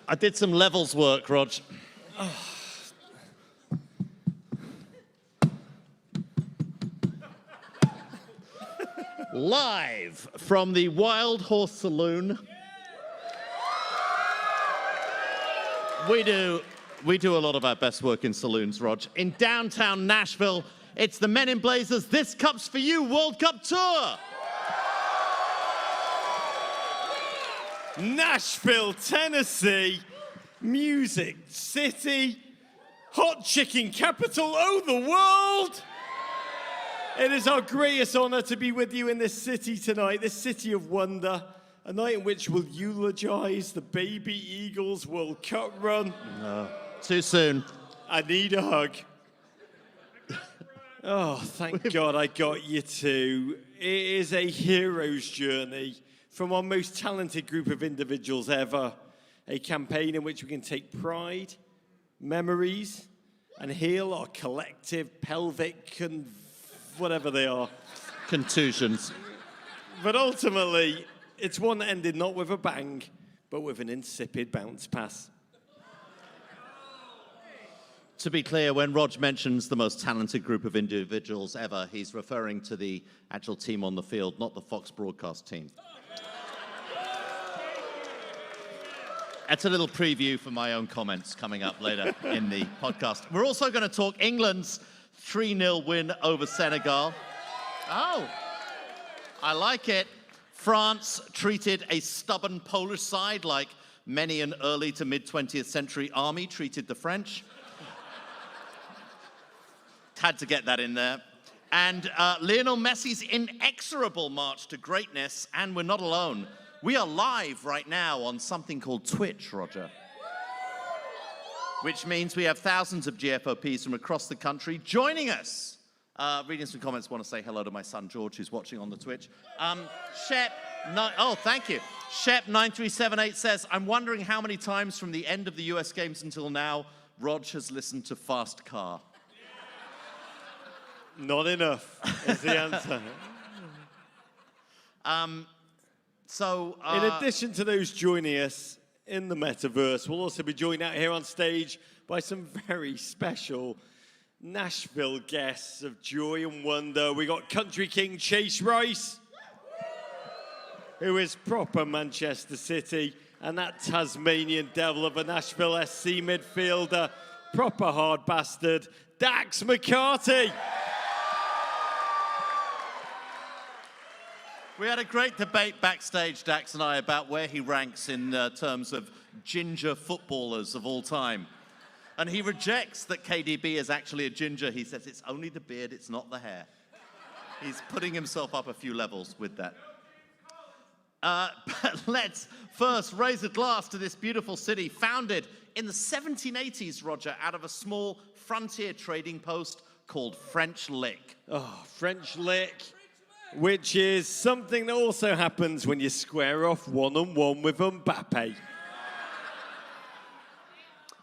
I did some levels work, Rog. Live from the Wild Horse Saloon. We do a lot of our best work in saloons, Rog. In downtown Nashville, it's the Men in Blazers This Cup's For You World Cup Tour. Nashville, Tennessee, music city, hot chicken capital of the world. It is our greatest honor to be with you in this city tonight, this city of wonder, a night in which we'll eulogize the Baby Eagles World Cup run. No, too soon. I need a hug. Oh, thank God I got you too. It is a hero's journey from our most talented group of individuals ever. A campaign in which we can take pride, memories, and heal our collective pelvic and whatever they are. Contusions. But ultimately, it's one that ended not with a bang, but with an insipid bounce pass. To be clear, when Rog mentions the most talented group of individuals ever, he's referring to the actual team on the field, not the Fox broadcast team. That's a little preview for my own comments coming up later in the podcast. We're also going to talk England's 3-0 win over Senegal. Oh, I like it. France treated a stubborn Polish side like many an early to mid-20th century army treated the French. Had to get that in there. And Lionel Messi's inexorable march to greatness, and we're not alone. We are live right now on something called Twitch, Roger. Which means we have thousands of GFOPs from across the country joining us. Reading some comments, want to say hello to my son George, who's watching on the Twitch. Thank you. Shep9378 says, I'm wondering how many times from the end of the US Games until now, Rog has listened to Fast Car. Not enough is the answer. In addition to those joining us in the metaverse, we'll also be joined out here on stage by some very special Nashville guests of joy and wonder. We got Country King Chase Rice, who is proper Manchester City, and that Tasmanian devil of a Nashville SC midfielder, proper hard bastard, Dax McCarty. We had a great debate backstage, Dax and I, about where he ranks in terms of ginger footballers of all time. And he rejects that KDB is actually a ginger. He says it's only the beard, it's not the hair. He's putting himself up a few levels with that. But let's first raise a glass to this beautiful city, founded in the 1780s, Roger, out of a small frontier trading post called French Lick. Oh, French Lick. Which is something that also happens when you square off one-on-one with Mbappe.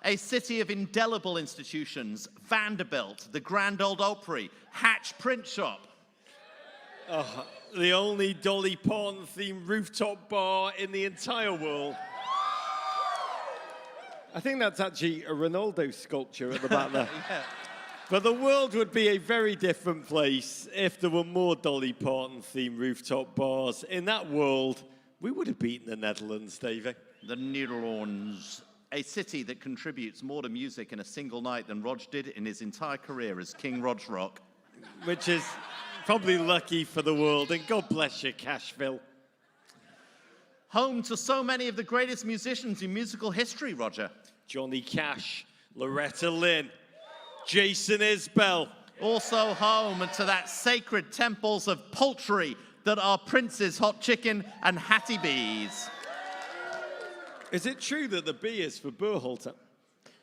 A city of indelible institutions, Vanderbilt, the Grand Ole Opry, Hatch Print Shop. Oh, the only Dolly Parton-themed rooftop bar in the entire world. I think that's actually a Ronaldo sculpture at the back there. Yeah. But the world would be a very different place if there were more Dolly Parton-themed rooftop bars. In that world, we would have beaten the Netherlands, Davey. The Netherlands, a city that contributes more to music in a single night than Rog did in his entire career as King Rog Rock. Which is probably lucky for the world, and God bless you, Cashville. Home to so many of the greatest musicians in musical history, Roger. Johnny Cash, Loretta Lynn, Jason Isbell. Also home to that sacred temples of poultry that are Prince's Hot Chicken and Hattie B's. Is it true that the B is for Berhalter?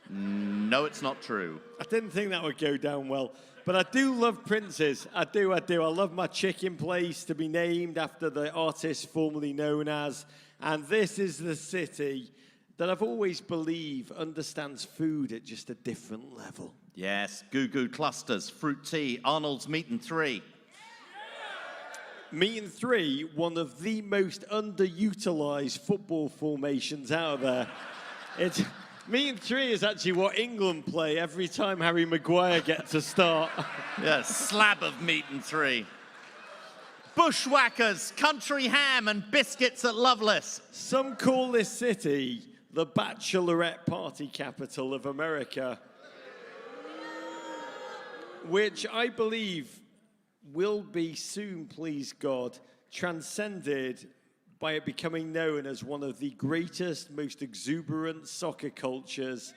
No, it's not true. I didn't think that would go down well. But I do love Prince's. I do. I love my chicken place to be named after the artist formerly known as. And this is the city that I've always believed understands food at just a different level. Yes, Goo Goo Clusters, Fruit Tea, Arnold's Meat and Three. Meat and Three, one of the most underutilized football formations out there. Meeting three is actually what England play every time Harry Maguire gets a start. Yeah, slab of meat and three. Bushwhackers, country ham and biscuits at Loveless. Some call this city the bachelorette party capital of America, which I believe will be soon, please God, transcended by it becoming known as one of the greatest, most exuberant soccer cultures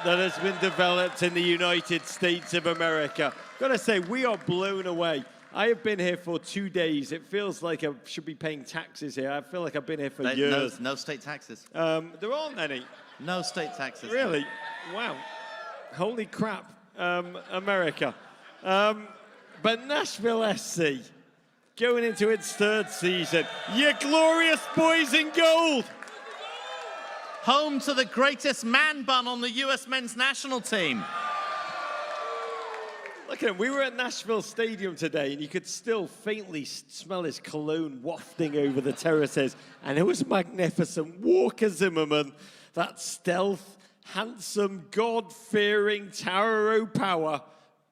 that has been developed in the United States of America. Gotta say, we are blown away. I have been here for 2 days. It feels like I should be paying taxes here. I feel like I've been here for years. No state taxes. There aren't any. No state taxes. Really? Wow. Holy crap, America. But Nashville SC, going into its third season, you glorious boys in gold. Home to the greatest man bun on the US men's national team. Look at him. We were at Nashville Stadium today, and you could still faintly smell his cologne wafting over the terraces. And it was magnificent. Walker Zimmerman, that stealth, handsome, God-fearing Tower o' Power,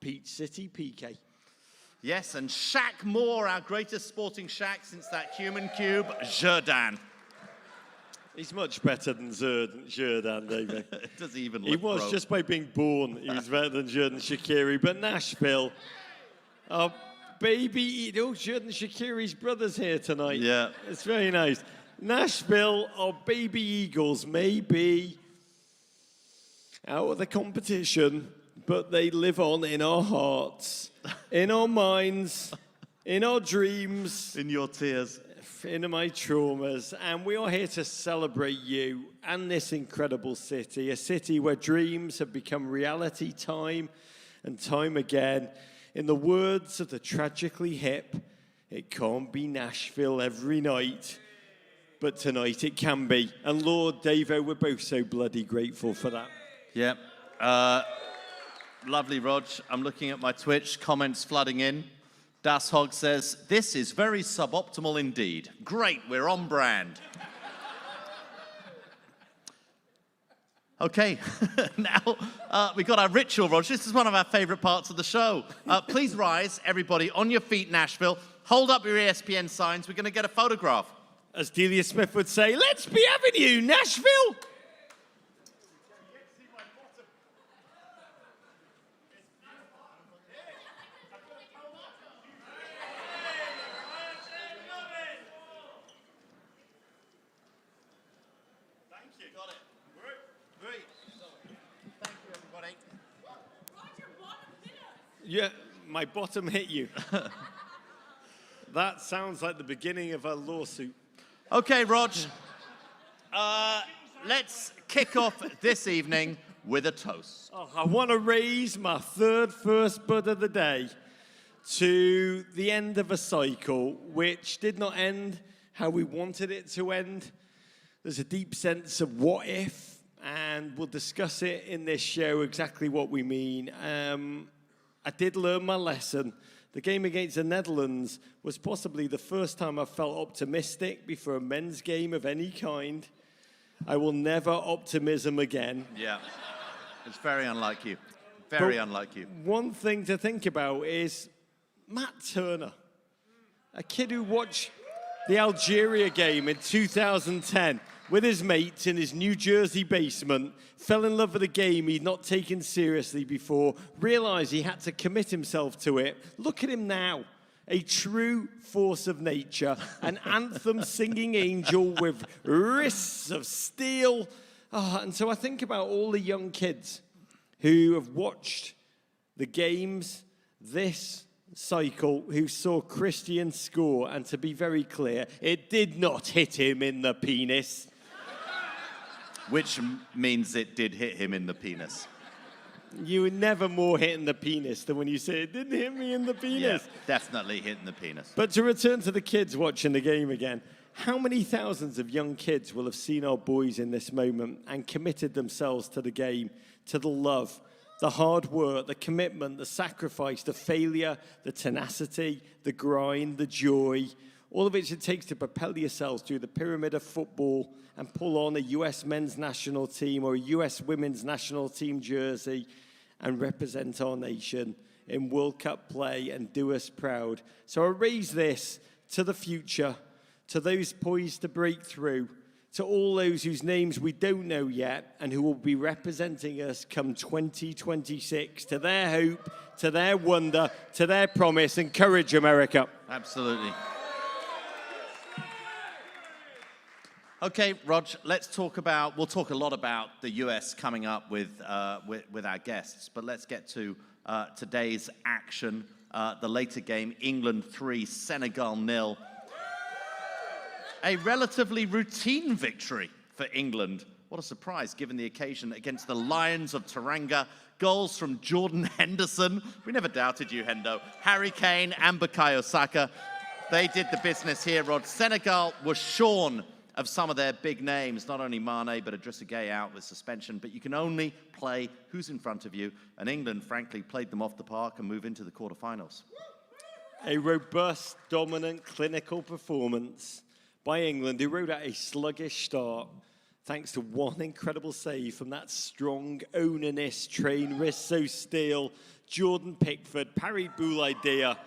Peach City PK. Yes, and Shaq Moore, our greatest sporting Shaq since that human cube, Jordan. He's much better than Jordan, David. Does he even look He was, broke? just by being born, he's better than Jordan Shaqiri. But Nashville, Jordan Shaqiri's brother's here tonight. Yeah. It's very nice. Nashville, our baby Eagles, may be out of the competition, but they live on in our hearts, in our minds, in our dreams. In your tears. In my traumas, and we are here to celebrate you and this incredible city, a city where dreams have become reality time and time again. In the words of the tragically hip, it can't be Nashville every night, but tonight it can be. And Lord Davo, we're both so bloody grateful for that. Yep. Lovely, Rog. I'm looking at my Twitch, comments flooding in. Das Hog says, this is very suboptimal indeed. Great, we're on brand. Okay, now we've got our ritual, Rog. This is one of our favorite parts of the show. Please rise, everybody, on your feet, Nashville. Hold up your ESPN signs. We're going to get a photograph. As Delia Smith would say, let's be having you, Nashville! Yeah, my bottom hit you. That sounds like the beginning of a lawsuit. Okay, Rog. Let's kick off this evening with a toast. Oh, I want to raise my third first bud of the day to the end of a cycle which did not end how we wanted it to end. There's a deep sense of what if, and we'll discuss it in this show exactly what we mean. I did learn my lesson. The game against the Netherlands was possibly the first time I felt optimistic before a men's game of any kind. I will never optimism again. Yeah, it's very unlike you. Very unlike you. One thing to think about is Matt Turner, a kid who watched the Algeria game in 2010 with his mates in his New Jersey basement, fell in love with a game he'd not taken seriously before, realized he had to commit himself to it. Look at him now, a true force of nature, an anthem-singing angel with wrists of steel. And so I think about all the young kids who have watched the games this cycle, who saw Christian score, and to be very clear, it did not hit him in the penis. Which means it did hit him in the penis. You were never more hitting the penis than when you say it didn't hit me in the penis. Yeah, definitely hitting the penis. But to return to the kids watching the game again, how many thousands of young kids will have seen our boys in this moment and committed themselves to the game, to the love, the hard work, the commitment, the sacrifice, the failure, the tenacity, the grind, the joy, all of which it takes to propel yourselves through the pyramid of football and pull on a US men's national team or a US women's national team jersey and represent our nation in World Cup play and do us proud. So I raise this to the future, to those poised to break through, to all those whose names we don't know yet and who will be representing us come 2026, to their hope, to their wonder, to their promise, and courage, America. Absolutely. Okay, Rog, we'll talk a lot about the US coming up with our guests, but let's get to today's action. The later game, England 3, Senegal 0. A relatively routine victory for England. What a surprise, given the occasion, against the Lions of Teranga. Goals from Jordan Henderson. We never doubted you, Hendo. Harry Kane and Bukayo Saka. They did the business here, Rod. Senegal was shorn of some of their big names, not only Mane, but Idrissa Gueye out with suspension. But you can only play who's in front of you. And England, frankly, played them off the park and move into the quarterfinals. A robust, dominant, clinical performance by England, who rode out a sluggish start, thanks to one incredible save from that strong, onanist, train wrist so steel, Jordan Pickford, parried Boulaye Dia,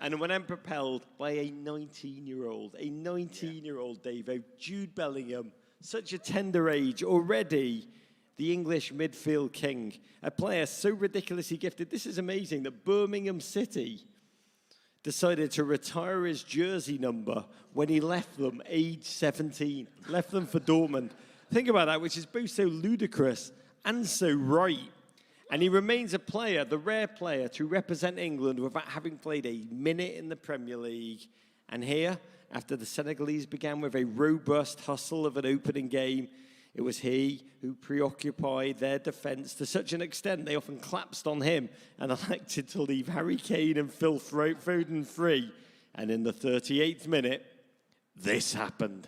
and went then propelled by a 19-year-old, Davo, Jude Bellingham, such a tender age, already the English midfield king, a player so ridiculously gifted. This is amazing that Birmingham City decided to retire his jersey number when he left them age 17, left them for Dortmund. Think about that, which is both so ludicrous and so right. And he remains a player, the rare player, to represent England without having played a minute in the Premier League. And here, after the Senegalese began with a robust hustle of an opening game, it was he who preoccupied their defence to such an extent they often collapsed on him and elected to leave Harry Kane and Phil Foden free. And in the 38th minute, this happened.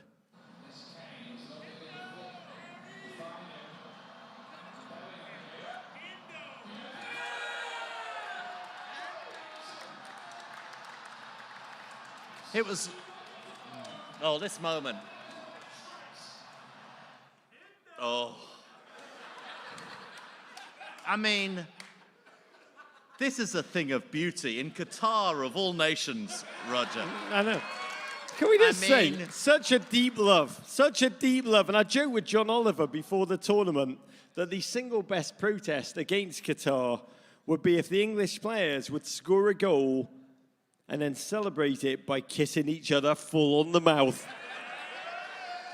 It was, this moment. Oh. I mean, this is a thing of beauty in Qatar of all nations, Roger. I know. Can we just say, such a deep love. And I joked with John Oliver before the tournament that the single best protest against Qatar would be if the English players would score a goal and then celebrate it by kissing each other full on the mouth.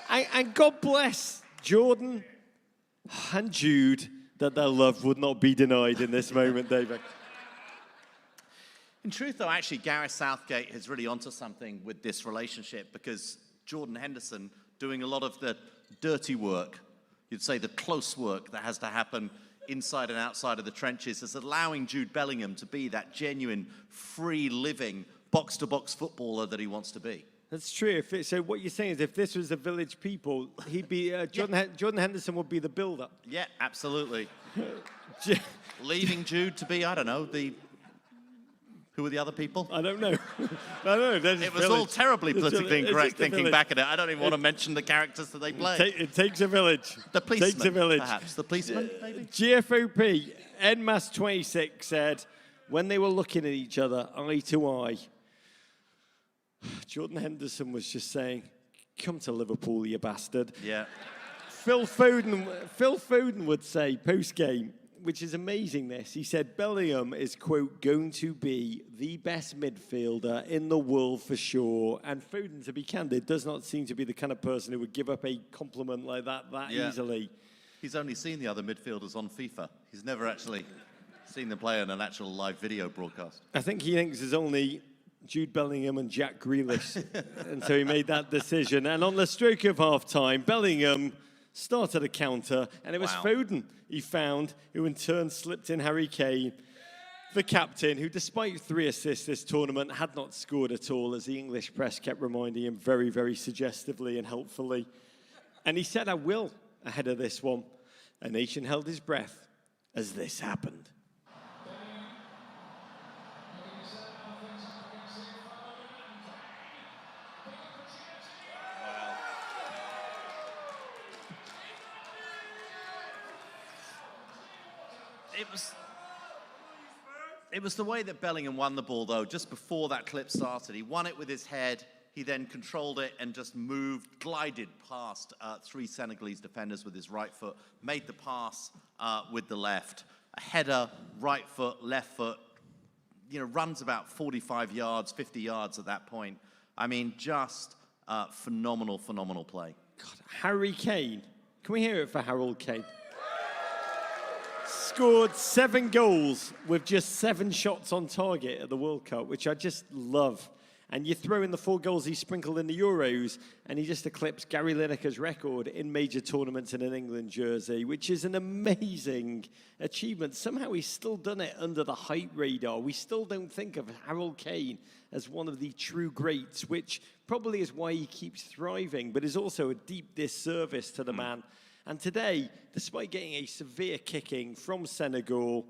And God bless Jordan and Jude that their love would not be denied in this moment, David. In truth, though, actually, Gareth Southgate is really onto something with this relationship, because Jordan Henderson doing a lot of the dirty work, you'd say the close work that has to happen inside and outside of the trenches, is allowing Jude Bellingham to be that genuine, free-living, box-to-box footballer that he wants to be. That's true. So what you're saying is if this was the village people, he'd be Jordan Henderson would be the builder. Yeah, absolutely. Leaving Jude to be, I don't know, who are the other people? I don't know. It was all terribly politically incorrect thinking back at it. I don't even want to mention the characters that they play. It takes a village. The policeman, takes a village. perhaps. The policeman, maybe? GFOP, NMAS26 said, when they were looking at each other, eye to eye, Jordan Henderson was just saying, come to Liverpool, you bastard. Yeah. Phil Foden would say, post-game, which is amazing this, he said, Bellingham is, quote, going to be the best midfielder in the world for sure. And Foden, to be candid, does not seem to be the kind of person who would give up a compliment like that easily. He's only seen the other midfielders on FIFA. He's never actually seen them play on an actual live video broadcast. I think he thinks there's only Jude Bellingham and Jack Grealish. And so he made that decision. And on the stroke of half-time, Bellingham started a counter, and it was Foden he found, who in turn slipped in Harry Kane, the captain, who despite 3 assists this tournament had not scored at all, as the English press kept reminding him very, very suggestively and helpfully. And he said, I will, ahead of this one. A nation held his breath as this happened. It was the way that Bellingham won the ball, though, just before that clip started. He won it with his head. He then controlled it and just glided past 3 Senegalese defenders with his right foot, made the pass with the left. A header, right foot, left foot, runs about 45 yards, 50 yards at that point. I mean, just phenomenal, phenomenal play. God, Harry Kane. Can we hear it for Harold Kane? Scored 7 goals with just 7 shots on target at the World Cup, which I just love. And you throw in the 4 goals he sprinkled in the Euros, and he just eclipsed Gary Lineker's record in major tournaments in an England jersey, which is an amazing achievement. Somehow he's still done it under the hype radar. We still don't think of Harold Kane as one of the true greats, which probably is why he keeps thriving, but is also a deep disservice to the man. And today, despite getting a severe kicking from Senegal,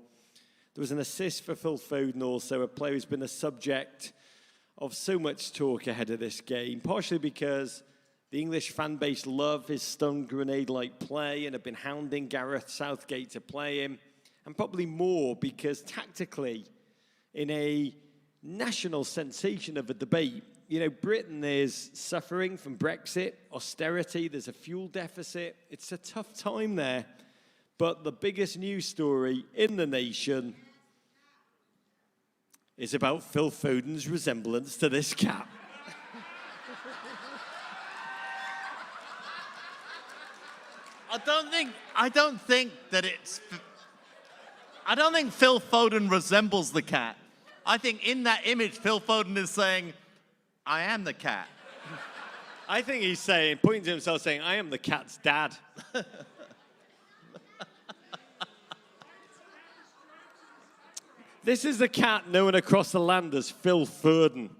there was an assist for Phil Foden also, a player who's been a subject of so much talk ahead of this game, partially because the English fan base love his stun grenade-like play and have been hounding Gareth Southgate to play him, and probably more because tactically, in a national sensation of a debate, Britain is suffering from Brexit, austerity, there's a fuel deficit. It's a tough time there, but the biggest news story in the nation is about Phil Foden's resemblance to this cat. I don't think Phil Foden resembles the cat. I think in that image, Phil Foden is saying, I am the cat. I think he's saying, pointing to himself, saying, I am the cat's dad. This is the cat known across the land as Phil Foden.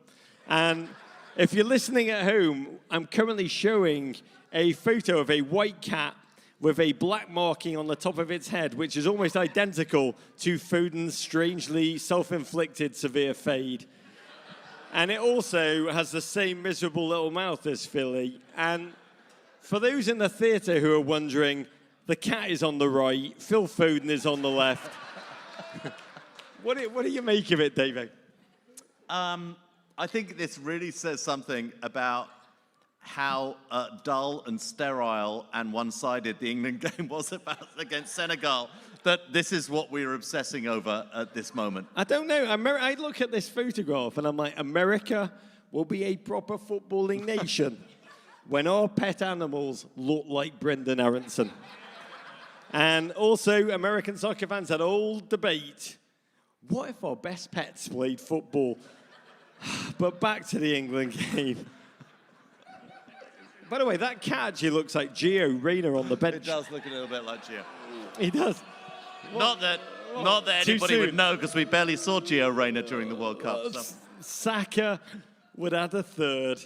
And if you're listening at home, I'm currently showing a photo of a white cat with a black marking on the top of its head, which is almost identical to Foden's strangely self-inflicted severe fade. And it also has the same miserable little mouth as Philly. And for those in the theatre who are wondering, the cat is on the right, Phil Foden is on the left. What do you make of it, David? I think this really says something about how dull and sterile and one-sided the England game was against Senegal, that this is what we're obsessing over at this moment. I don't know. I look at this photograph and I'm like, America will be a proper footballing nation when our pet animals look like Brendan Aronson. And also, American soccer fans had an old debate. What if our best pets played football? But back to the England game. By the way, that cat actually looks like Gio Reyna on the bench. It does look a little bit like Gio. He does. Not that anybody would know, because we barely saw Gio Reyna during the World Cup. So. Saka would add a third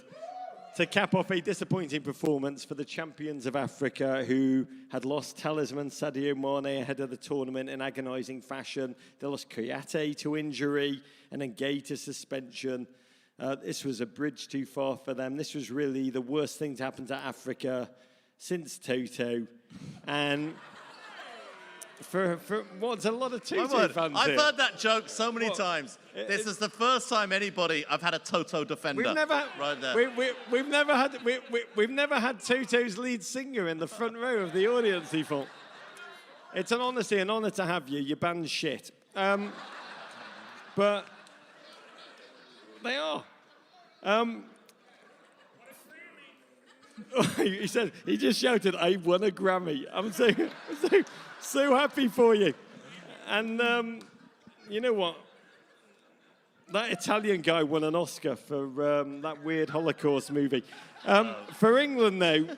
to cap off a disappointing performance for the champions of Africa, who had lost talisman Sadio Mane ahead of the tournament in agonising fashion. They lost Kouyaté to injury and then Gay to suspension. This was a bridge too far for them. This was really the worst thing to happen to Africa since Toto. And for what's a lot of Toto fans I've here. heard that joke so many times. This is the first time I've had a Toto defender. We've never, right there. we've never had Toto's lead singer in the front row of the audience, he thought. It's an honour to have you. Your band's shit. But they are. He just shouted, I won a Grammy. I'm so happy for you. And you know what? That Italian guy won an Oscar for that weird Holocaust movie. For England, though...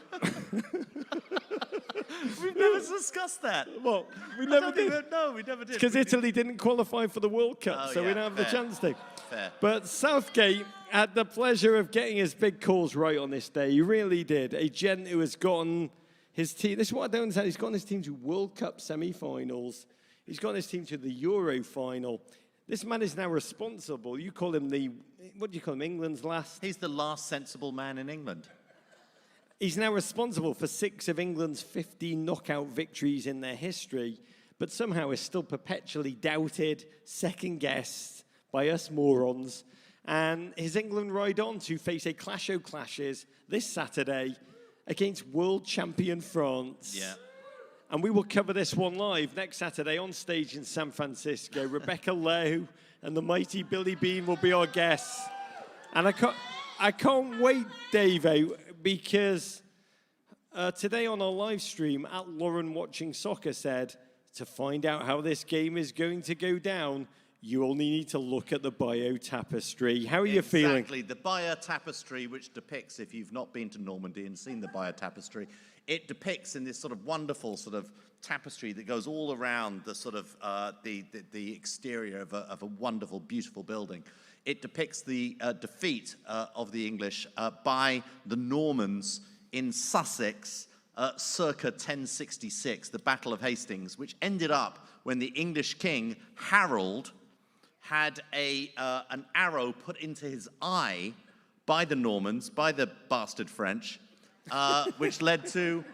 We've never discussed that. What? We never did. No, we never did. Because Italy didn't qualify for the World Cup, so we don't have the chance to. Fair. But Southgate had the pleasure of getting his big calls right on this day. He really did. A gent who has gotten his team... This is what I don't understand. He's gotten his team to World Cup semi-finals. He's gotten his team to the Euro final. This man is now responsible. You call him what do you call him, England's last? He's the last sensible man in England. He's now responsible for 6 of England's 15 knockout victories in their history. but somehow is still perpetually doubted, second-guessed by us morons. And his England ride on to face a clash o' clashes this Saturday against world champion France. Yeah. And we will cover this one live next Saturday on stage in San Francisco. Rebecca Lowe and the mighty Billy Bean will be our guests. And I can't wait, Davo, because today on our live stream, at Lauren Watching Soccer said, to find out how this game is going to go down, you only need to look at the Bayeux Tapestry. How are you feeling? Exactly. The Bayeux Tapestry, which depicts, if you've not been to Normandy and seen the Bayeux Tapestry, it depicts in this sort of wonderful sort of tapestry that goes all around the sort of the exterior of a wonderful, beautiful building. It depicts the defeat of the English by the Normans in Sussex circa 1066, the Battle of Hastings, which ended up when the English king, Harold, had an arrow put into his eye by the Normans, by the bastard French, which led to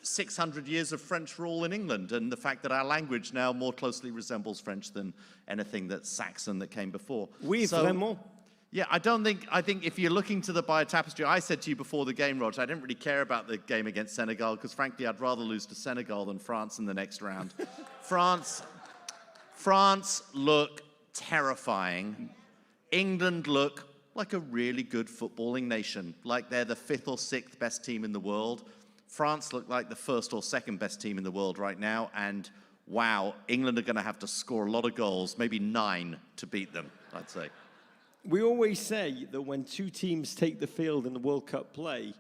600 years of French rule in England, and the fact that our language now more closely resembles French than anything that's Saxon that came before. Oui, vraiment. Yeah, I think if you're looking to the Bayeux Tapestry, I said to you before the game, Roger, I didn't really care about the game against Senegal, because frankly, I'd rather lose to Senegal than France in the next round. France look terrifying. England look like a really good footballing nation, like they're the 5th or 6th best team in the world. France look like the 1st or 2nd best team in the world right now, and wow, England are going to have to score a lot of goals, maybe 9 to beat them, I'd say. We always say that when two teams take the field in the World Cup play,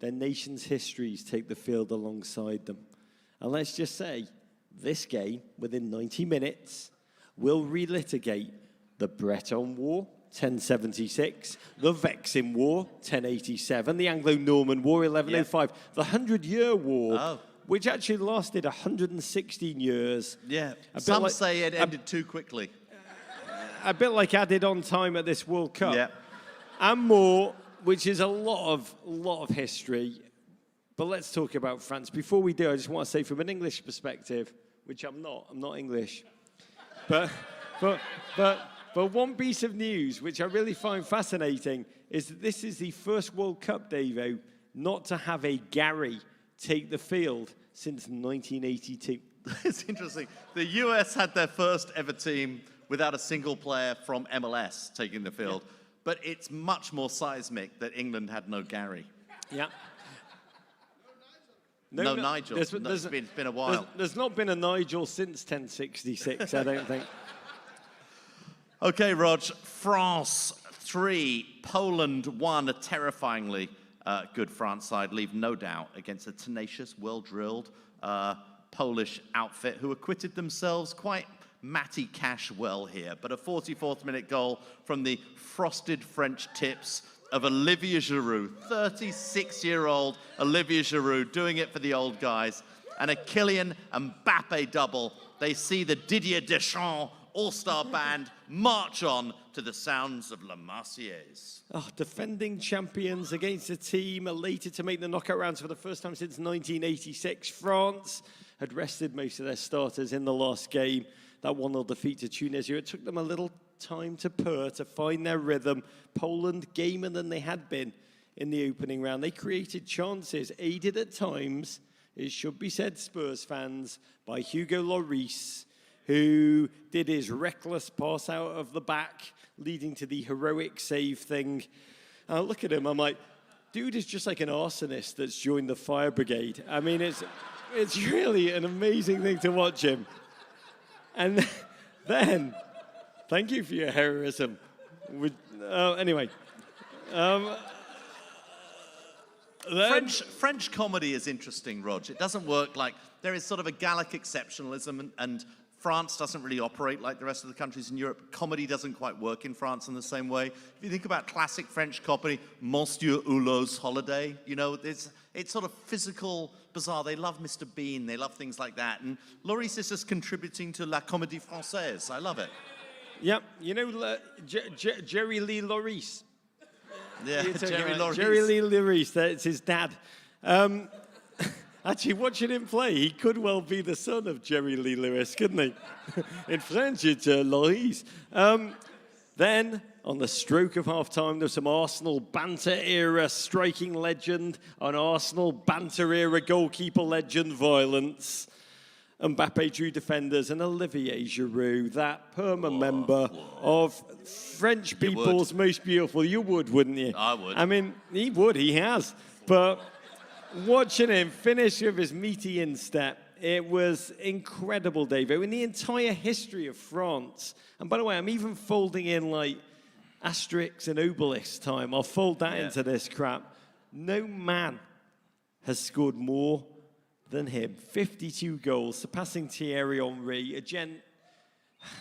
their nations' histories take the field alongside them. And let's just say, this game, within 90 minutes, will relitigate the Breton War, 1076, the Vexin War, 1087, the Anglo-Norman War, 1105, the 100-Year War, which actually lasted 116 years. Yeah, some say it ended too quickly. A bit like added on time at this World Cup. Yeah. And more, which is a lot of history. But let's talk about France. Before we do, I just want to say from an English perspective, which I'm not English. But one piece of news, which I really find fascinating, is that this is the first World Cup, Davo, not to have a Gary take the field since 1982. It's interesting. The US had their first ever team without a single player from MLS taking the field. Yeah. But it's much more seismic that England had no Gary. Yeah. No Nigel. It's been a while. There's not been a Nigel since 1066, I don't think. Okay, Rog. France 3, Poland 1. A terrifyingly good France side, leave no doubt, against a tenacious, well-drilled Polish outfit who acquitted themselves quite Matty Cash well here, but a 44th minute goal from the frosted French tips of Olivier Giroud, 36-year-old Olivier Giroud, doing it for the old guys, and a Kylian Mbappe double. They see the Didier Deschamps all-star band march on to the sounds of La Marseillaise. Oh, defending champions against a team elated to make the knockout rounds for the first time since 1986. France had rested most of their starters in the last game. That 1-0 defeat to Tunisia. It took them a little time to purr, to find their rhythm. Poland gamer than they had been in the opening round. They created chances, aided at times, it should be said, Spurs fans, by Hugo Lloris, who did his reckless pass out of the back, leading to the heroic save thing. And I look at him, I'm like, dude is just like an arsonist that's joined the fire brigade. I mean, it's really an amazing thing to watch him. And then, thank you for your heroism. Anyway. French comedy is interesting, Rog. It doesn't work like, there is sort of a Gallic exceptionalism, and France doesn't really operate like the rest of the countries in Europe. Comedy doesn't quite work in France in the same way. If you think about classic French comedy, Monsieur Hulot's Holiday, you know, it's sort of physical, bizarre. They love Mr. Bean, they love things like that. And Lloris is just contributing to La Comédie Française. I love it. Yep, you know, Jerry Lee Lloris. Yeah, Jerry Lloris. Jerry Lee Lloris, that's his dad. Actually, watching him play, he could well be the son of Jerry Lee Lewis, couldn't he? In French, it's Lois. Then, on the stroke of half-time, there's some Arsenal banter-era striking legend, an Arsenal banter-era goalkeeper legend, Violence. Mbappe drew defenders, and Olivier Giroud, that member of French people's most beautiful. You would, wouldn't you? I would. I mean, he would, he has. But watching him finish with his meaty instep, it was incredible, Davo. In the entire history of France, and by the way, I'm even folding in like Asterix and Obelix time. I'll fold that into this crap. No man has scored more than him. 52 goals, surpassing Thierry Henry. Again,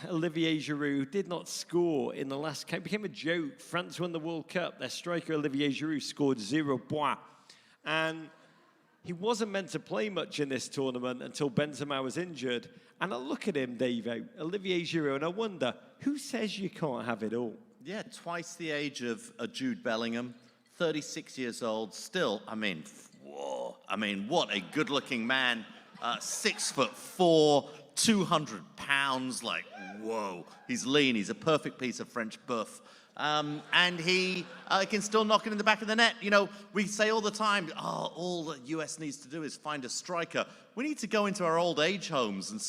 Olivier Giroud did not score in the last game. It became a joke. France won the World Cup. Their striker, Olivier Giroud, scored 0 points. And he wasn't meant to play much in this tournament until Benzema was injured. And I look at him, Davo, Olivier Giroud, and I wonder, who says you can't have it all? Yeah, twice the age of Jude Bellingham, 36 years old, still, I mean, whoa. I mean, what a good-looking man, 6'4", 200 pounds, like, whoa. He's lean, he's a perfect piece of French buff. And he can still knock it in the back of the net. You know, we say all the time, all the US needs to do is find a striker. We need to go into our old age homes and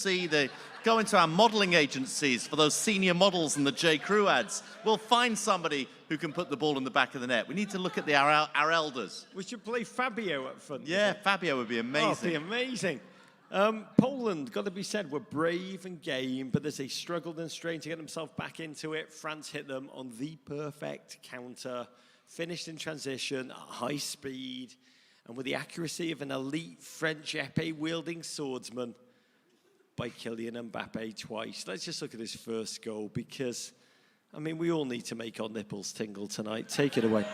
go into our modeling agencies for those senior models and the J. Crew ads. We'll find somebody who can put the ball in the back of the net. We need to look at our elders. We should play Fabio up front. Yeah, Fabio would be amazing. Oh, it'd be amazing. Poland, got to be said, were brave and game, but as they struggled and strained to get themselves back into it, France hit them on the perfect counter, finished in transition at high speed, and with the accuracy of an elite French épée-wielding swordsman by Kylian Mbappe twice. Let's just look at his first goal, because, I mean, we all need to make our nipples tingle tonight. Take it away.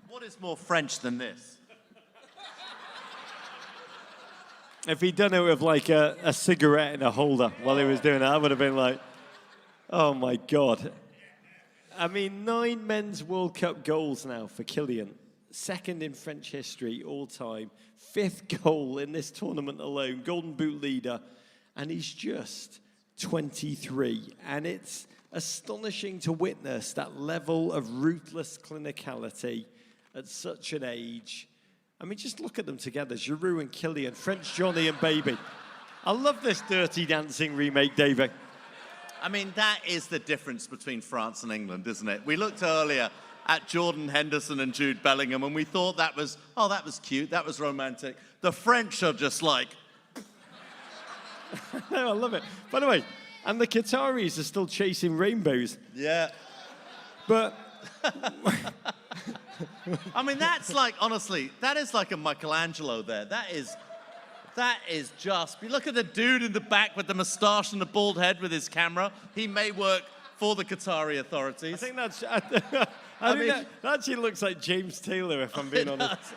What is more French than this? If he'd done it with like a cigarette in a holder while he was doing that, I would have been like, oh my God. I mean, 9 men's World Cup goals now for Kylian. Second in French history all time. 5th goal in this tournament alone. Golden Boot leader. And he's just 23. And it's astonishing to witness that level of ruthless clinicality at such an age. I mean, just look at them together, Giroud and Kylian, French Johnny and Baby. I love this Dirty Dancing remake, David. I mean, that is the difference between France and England, isn't it? We looked earlier at Jordan Henderson and Jude Bellingham, and we thought that was cute, that was romantic. The French are just like... I love it. By the way, and the Qataris are still chasing rainbows. Yeah. But... I mean, that's like, honestly, that is like a Michelangelo there. That is just, you look at the dude in the back with the moustache and the bald head with his camera. He may work for the Qatari authorities. I think that's, I mean, that actually looks like James Taylor, if I'm being honest.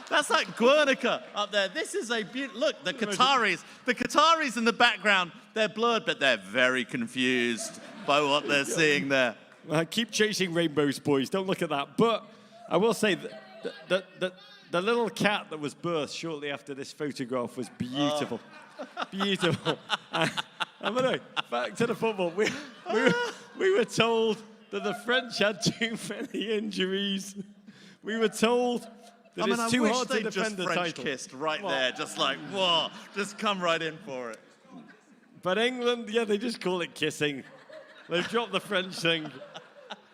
That's like Guernica up there. This is a beautiful, look, the Qataris in the background, they're blurred, but they're very confused by what they're seeing there. Keep chasing rainbows, boys. Don't look at that. But I will say that the little cat that was birthed shortly after this photograph was beautiful. Beautiful. Anyway, back to the football. We were told that the French had too many injuries. We were told that it's too hard to defend the title. French kissed right there, just like, whoa, just come right in for it. But England, yeah, they just call it kissing. They've dropped the French thing.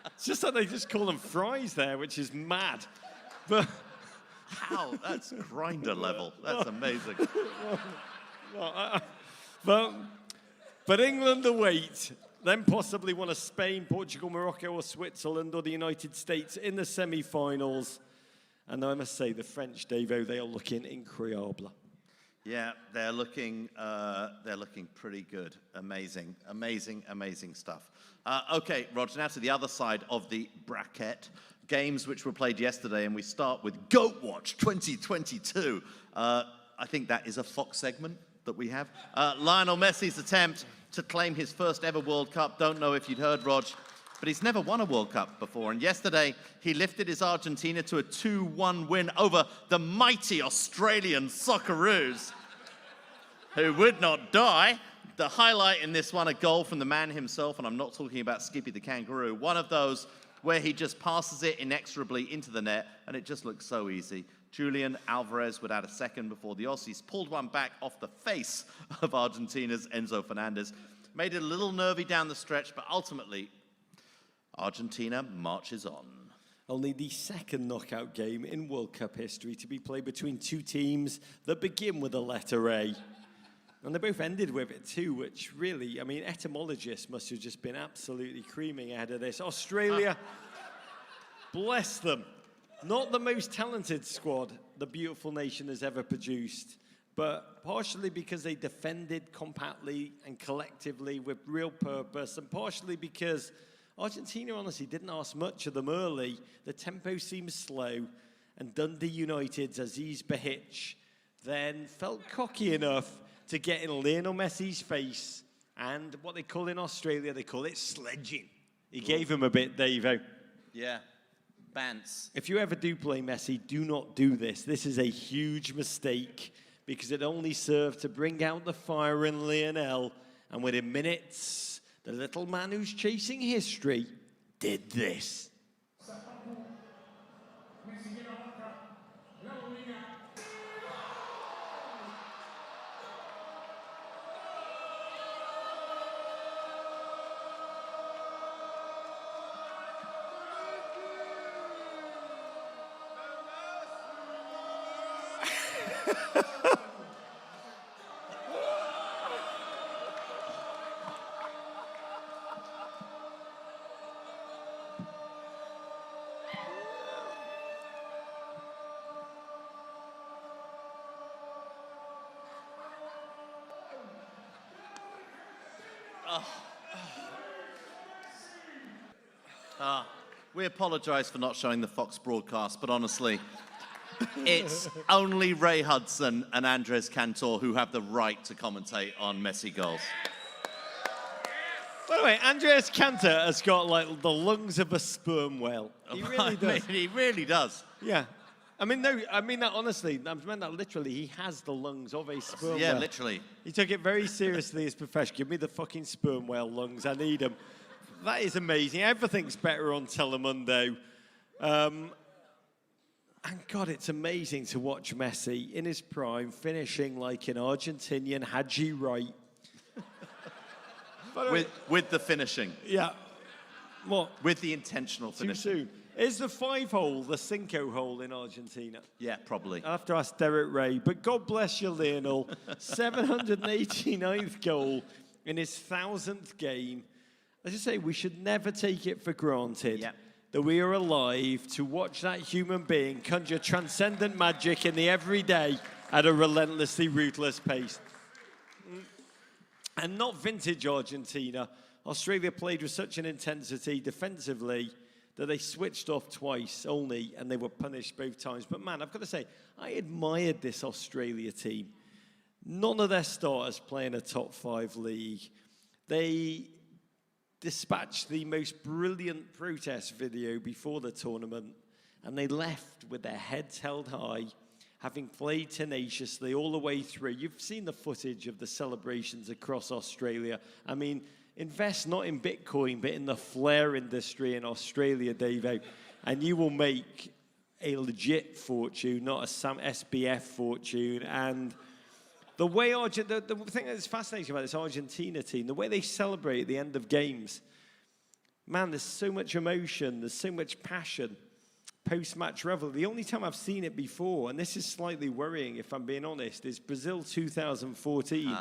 It's just that they just call them fries there, which is mad. But how? That's grinder level. That's amazing. But England await, then possibly one of Spain, Portugal, Morocco, or Switzerland, or the United States in the semi-finals. And I must say, the French, Davo, they are looking incredible. Yeah, they're looking pretty good. Amazing, amazing, amazing stuff. Okay, Roger, now to the other side of the bracket. Games which were played yesterday, and we start with Goat Watch 2022. I think that is a Fox segment that we have. Lionel Messi's attempt to claim his first ever World Cup. Don't know if you'd heard, Rog, but he's never won a World Cup before. And yesterday, he lifted his Argentina to a 2-1 win over the mighty Australian Socceroos, who would not die. The highlight in this one, a goal from the man himself, and I'm not talking about Skippy the Kangaroo, one of those where he just passes it inexorably into the net, and it just looks so easy. Julian Alvarez would add a second before the Aussies pulled one back off the face of Argentina's Enzo Fernandez. Made it a little nervy down the stretch, but ultimately, Argentina marches on. Only the second knockout game in World Cup history to be played between two teams that begin with the letter A. And they both ended with it too, which really, I mean, etymologists must have just been absolutely creaming ahead of this. Australia, bless them. Not the most talented squad the beautiful nation has ever produced, but partially because they defended compactly and collectively with real purpose, and partially because Argentina honestly didn't ask much of them early. The tempo seemed slow, and Dundee United's Aziz Behich then felt cocky enough to get in Lionel Messi's face, and what they call in Australia, they call it sledging. He gave him a bit, Davo. Yeah, bants. If you ever do play Messi, do not do this. This is a huge mistake because it only served to bring out the fire in Lionel, and within minutes, the little man who's chasing history did this. We apologize for not showing the Fox broadcast, but honestly, it's only Ray Hudson and Andres Cantor who have the right to commentate on Messi goals. By the way, Andres Cantor has got like the lungs of a sperm whale. He really does. He really does. Yeah. I mean that honestly. I meant that literally. He has the lungs of a sperm whale. Yeah, literally. He took it very seriously as profession. Give me the fucking sperm whale lungs. I need them. That is amazing. Everything's better on Telemundo. And God, it's amazing to watch Messi in his prime, finishing like an Argentinian Haji Wright. With the finishing. Yeah. What? With the intentional finishing. Too soon. Is the 5-hole the Cinco hole in Argentina? Yeah, probably. I'll have to ask Derek Ray. But God bless you, Lionel. 789th goal in his 1000th game. As I say, we should never take it for granted that we are alive to watch that human being conjure transcendent magic in the everyday at a relentlessly ruthless pace. And not vintage Argentina. Australia played with such an intensity defensively that they switched off twice only, and they were punished both times. But man, I've got to say, I admired this Australia team. None of their starters play in a top 5 league. They dispatched the most brilliant protest video before the tournament, and they left with their heads held high, having played tenaciously all the way through. You've seen the footage of the celebrations across Australia. I mean, invest not in Bitcoin, but in the flair industry in Australia, Davo, and you will make a legit fortune, not a SBF fortune. And the way the thing that's fascinating about this Argentina team, the way they celebrate at the end of games, man, there's so much emotion, there's so much passion, post-match revelry. The only time I've seen it before, and this is slightly worrying if I'm being honest, is Brazil 2014.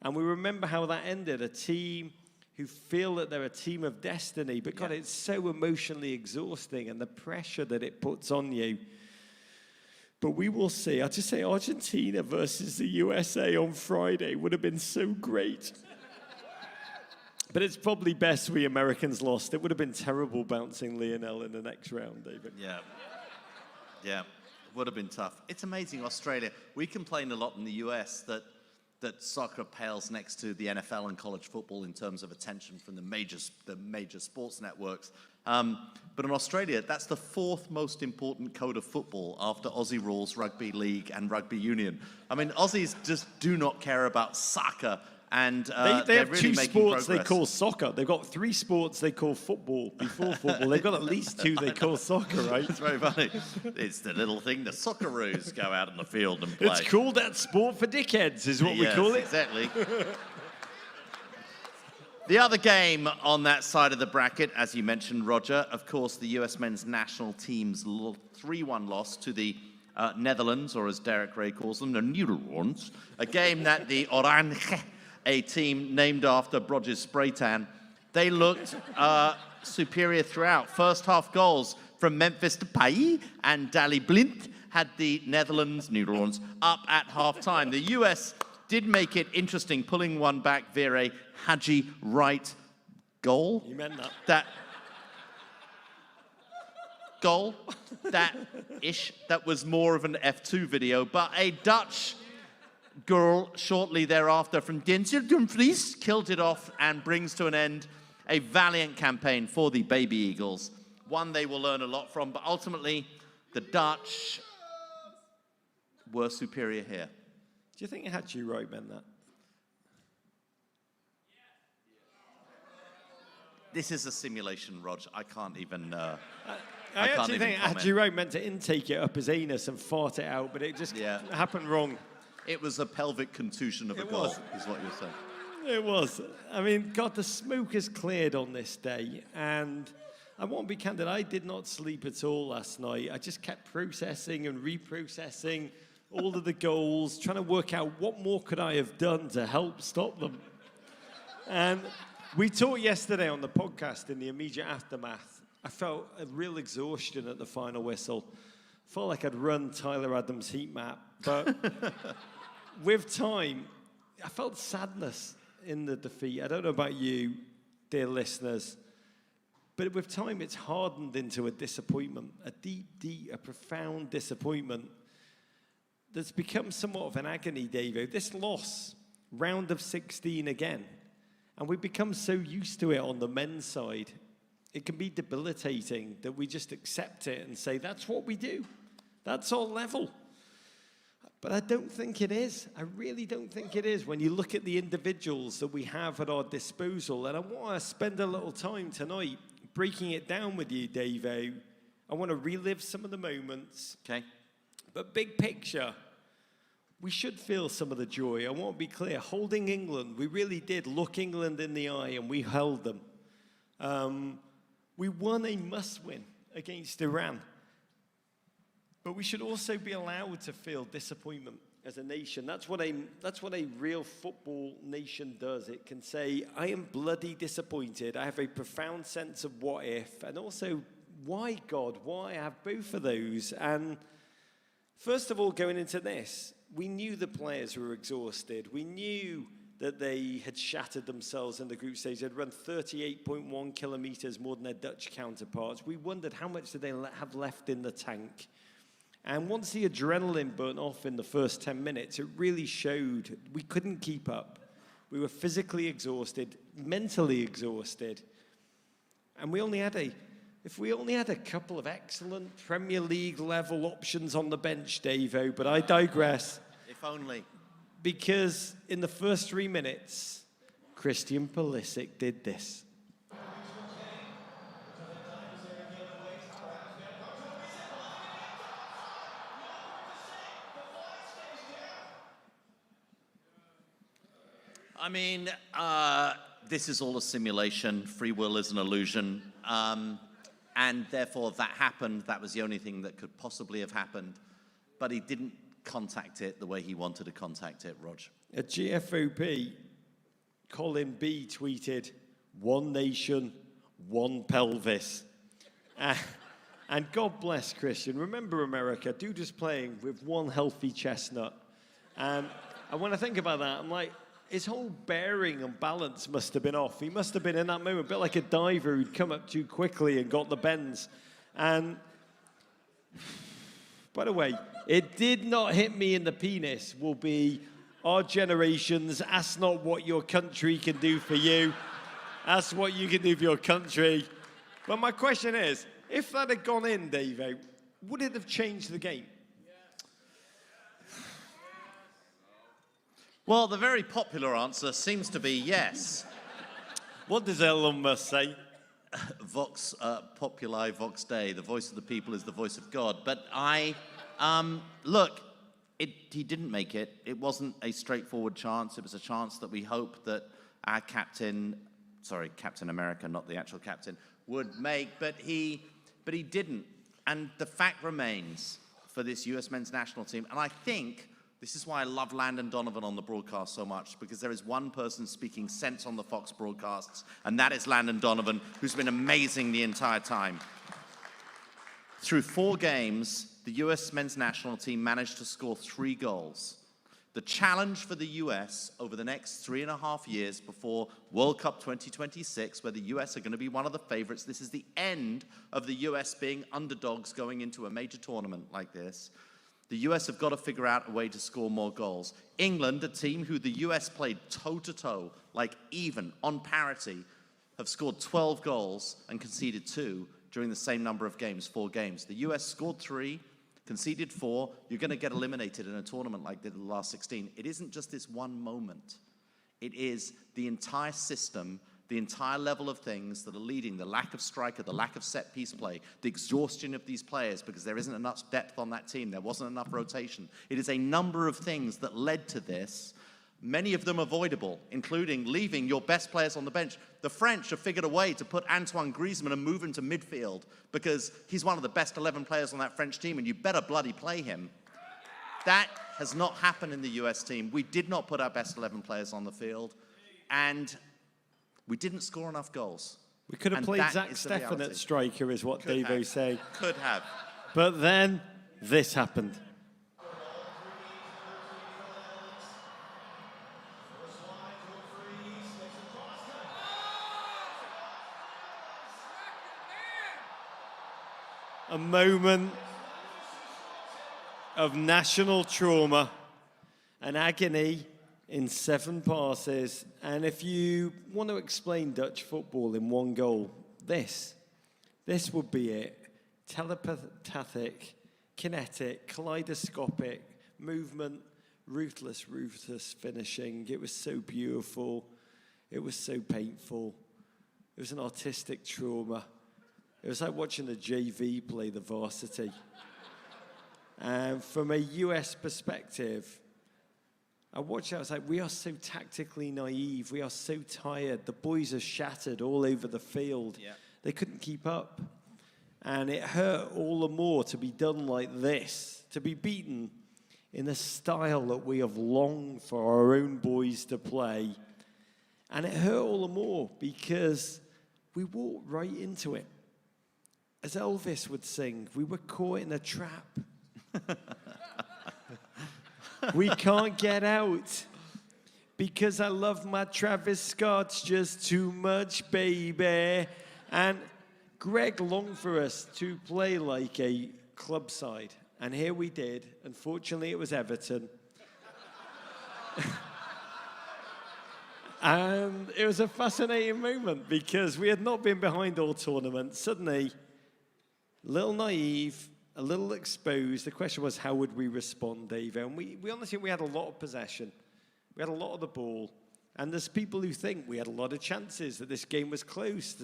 And we remember how that ended, a team who feel that they're a team of destiny, but God, it's so emotionally exhausting, and the pressure that it puts on you. But we will see. I'll just say Argentina versus the USA on Friday would have been so great. But it's probably best we Americans lost. It would have been terrible bouncing Lionel in the next round, David. Yeah, would have been tough. It's amazing, Australia. We complain a lot in the US that soccer pales next to the NFL and college football in terms of attention from the major sports networks. But in Australia, that's the fourth most important code of football after Aussie rules, rugby league, and rugby union. I mean, Aussies just do not care about soccer. And they have really two making sports progress. they call soccer. They've got 3 sports they call football before football. They've got at least 2 they call soccer, right? It's very funny. It's the little thing the Socceroos go out in the field and play. It's called that sport for dickheads, is what we call it. Exactly. The other game on that side of the bracket, as you mentioned, Roger, of course, the US men's national team's 3-1 loss to the Netherlands, or as Derek Ray calls them, the Netherlands, a game that the Oranje, a team named after Brodges Spraytan, they looked superior throughout. First half goals from Memphis Depay and Dali Blind had the Netherlands up at half-time. The US did make it interesting, pulling one back via a Haji Wright goal. You meant that. That was more of an F2 video, but a Dutch girl shortly thereafter from Denzel Dumfries killed it off and brings to an end a valiant campaign for the Baby Eagles. One they will learn a lot from, but ultimately the Dutch were superior here. Do you think Haji Wright meant that? This is a simulation, Rog. I can't even... I actually think Haji Wright meant to intake it up his anus and fart it out, but it just happened wrong. It was a pelvic contusion of a goal, is what you're saying. It was. I mean, God, the smoke has cleared on this day, and I want to be candid, I did not sleep at all last night. I just kept processing and reprocessing all of the goals, trying to work out what more could I have done to help stop them. And we talked yesterday on the podcast in the immediate aftermath. I felt a real exhaustion at the final whistle. Felt like I'd run Tyler Adams' heat map, but with time, I felt sadness in the defeat. I don't know about you, dear listeners, but with time, it's hardened into a disappointment, a deep, a profound disappointment that's become somewhat of an agony, Davo. This loss, round of 16 again, and we've become so used to it on the men's side, it can be debilitating that we just accept it and say, that's what we do. That's our level. But I don't think it is. I really don't think it is when you look at the individuals that we have at our disposal. And I want to spend a little time tonight breaking it down with you, Davo. I want to relive some of the moments. Okay. But big picture, we should feel some of the joy. I want to be clear. Holding England, we really did look England in the eye and we held them. We won a must-win against Iran. But we should also be allowed to feel disappointment as a nation. That's what a real football nation does. It can say, I am bloody disappointed. I have a profound sense of what if. And also, why, God? Why? I have both of those. And first of all, going into this, we knew the players were exhausted. We knew that they had shattered themselves in the group stage. They'd run 38.1 kilometers more than their Dutch counterparts. We wondered how much did they have left in the tank. And once the adrenaline burnt off in the first 10 minutes, it really showed we couldn't keep up. We were physically exhausted, mentally exhausted. And if we only had a couple of excellent Premier League level options on the bench, Davo, but I digress. If only. Because in the first 3 minutes, Christian Pulisic did this. I mean, this is all a simulation. Free will is an illusion. And therefore, that happened. That was the only thing that could possibly have happened. But he didn't contact it the way he wanted to contact it, Rog. At GFOP, Colin B tweeted, "One nation, one pelvis." And God bless Christian. Remember America, dude was playing with one healthy chestnut. And when I think about that, I'm like, his whole bearing and balance must have been off. He must have been in that moment a bit like a diver who'd come up too quickly and got the bends. And by the way, it did not hit me in the penis will be our generation's ask not what your country can do for you. Ask what you can do for your country. But my question is, if that had gone in, Davo, would it have changed the game? Well, the very popular answer seems to be yes. What does Elon Musk say? Vox populi, vox dei. The voice of the people is the voice of God. But look, he didn't make it. It wasn't a straightforward chance. It was a chance that we hope that our Captain America, not the actual captain, would make. But he didn't. And the fact remains for this US men's national team, and I think this is why I love Landon Donovan on the broadcast so much, because there is one person speaking sense on the Fox broadcasts, and that is Landon Donovan, who's been amazing the entire time. Through 4 games, the US men's national team managed to score 3 goals. The challenge for the US over the next 3.5 years before World Cup 2026, where the US are going to be one of the favorites, this is the end of the US being underdogs going into a major tournament like this. The US have got to figure out a way to score more goals. England, a team who the US played toe-to-toe, like even, on parity, have scored 12 goals and conceded 2 during the same number of games, 4 games. The US scored 3, conceded 4. You're going to get eliminated in a tournament like the last 16. It isn't just this one moment. It is the entire system, the entire level of things that are leading, the lack of striker, the lack of set-piece play, the exhaustion of these players because there isn't enough depth on that team, there wasn't enough rotation. It is a number of things that led to this, many of them avoidable, including leaving your best players on the bench. The French have figured a way to put Antoine Griezmann and move him to midfield because he's one of the best 11 players on that French team and you better bloody play him. That has not happened in the US team. We did not put our best 11 players on the field, and we didn't score enough goals. We could have played Zach Steffen at striker, is what Davo's saying. Could have. But then this happened. A moment of national trauma and agony in 7 passes. And if you want to explain Dutch football in one goal, this would be it. Telepathic, kinetic, kaleidoscopic movement, ruthless finishing. It was so beautiful. It was so painful. It was an artistic trauma. It was like watching the JV play the varsity. And from a US perspective, I watched it, I was like, we are so tactically naive. We are so tired. The boys are shattered all over the field. Yeah. They couldn't keep up. And it hurt all the more to be done like this, to be beaten in the style that we have longed for our own boys to play. And it hurt all the more because we walked right into it. As Elvis would sing, we were caught in a trap. We can't get out because I love my Travis Scott's just too much, baby. And Greg longed for us to play like a club side. And here we did. Unfortunately, it was Everton. And it was a fascinating moment because we had not been behind all tournament. Suddenly, a little naive, a little exposed. The question was, how would we respond, Dave? And we honestly, we had a lot of possession. We had a lot of the ball. And there's people who think we had a lot of chances, that this game was close.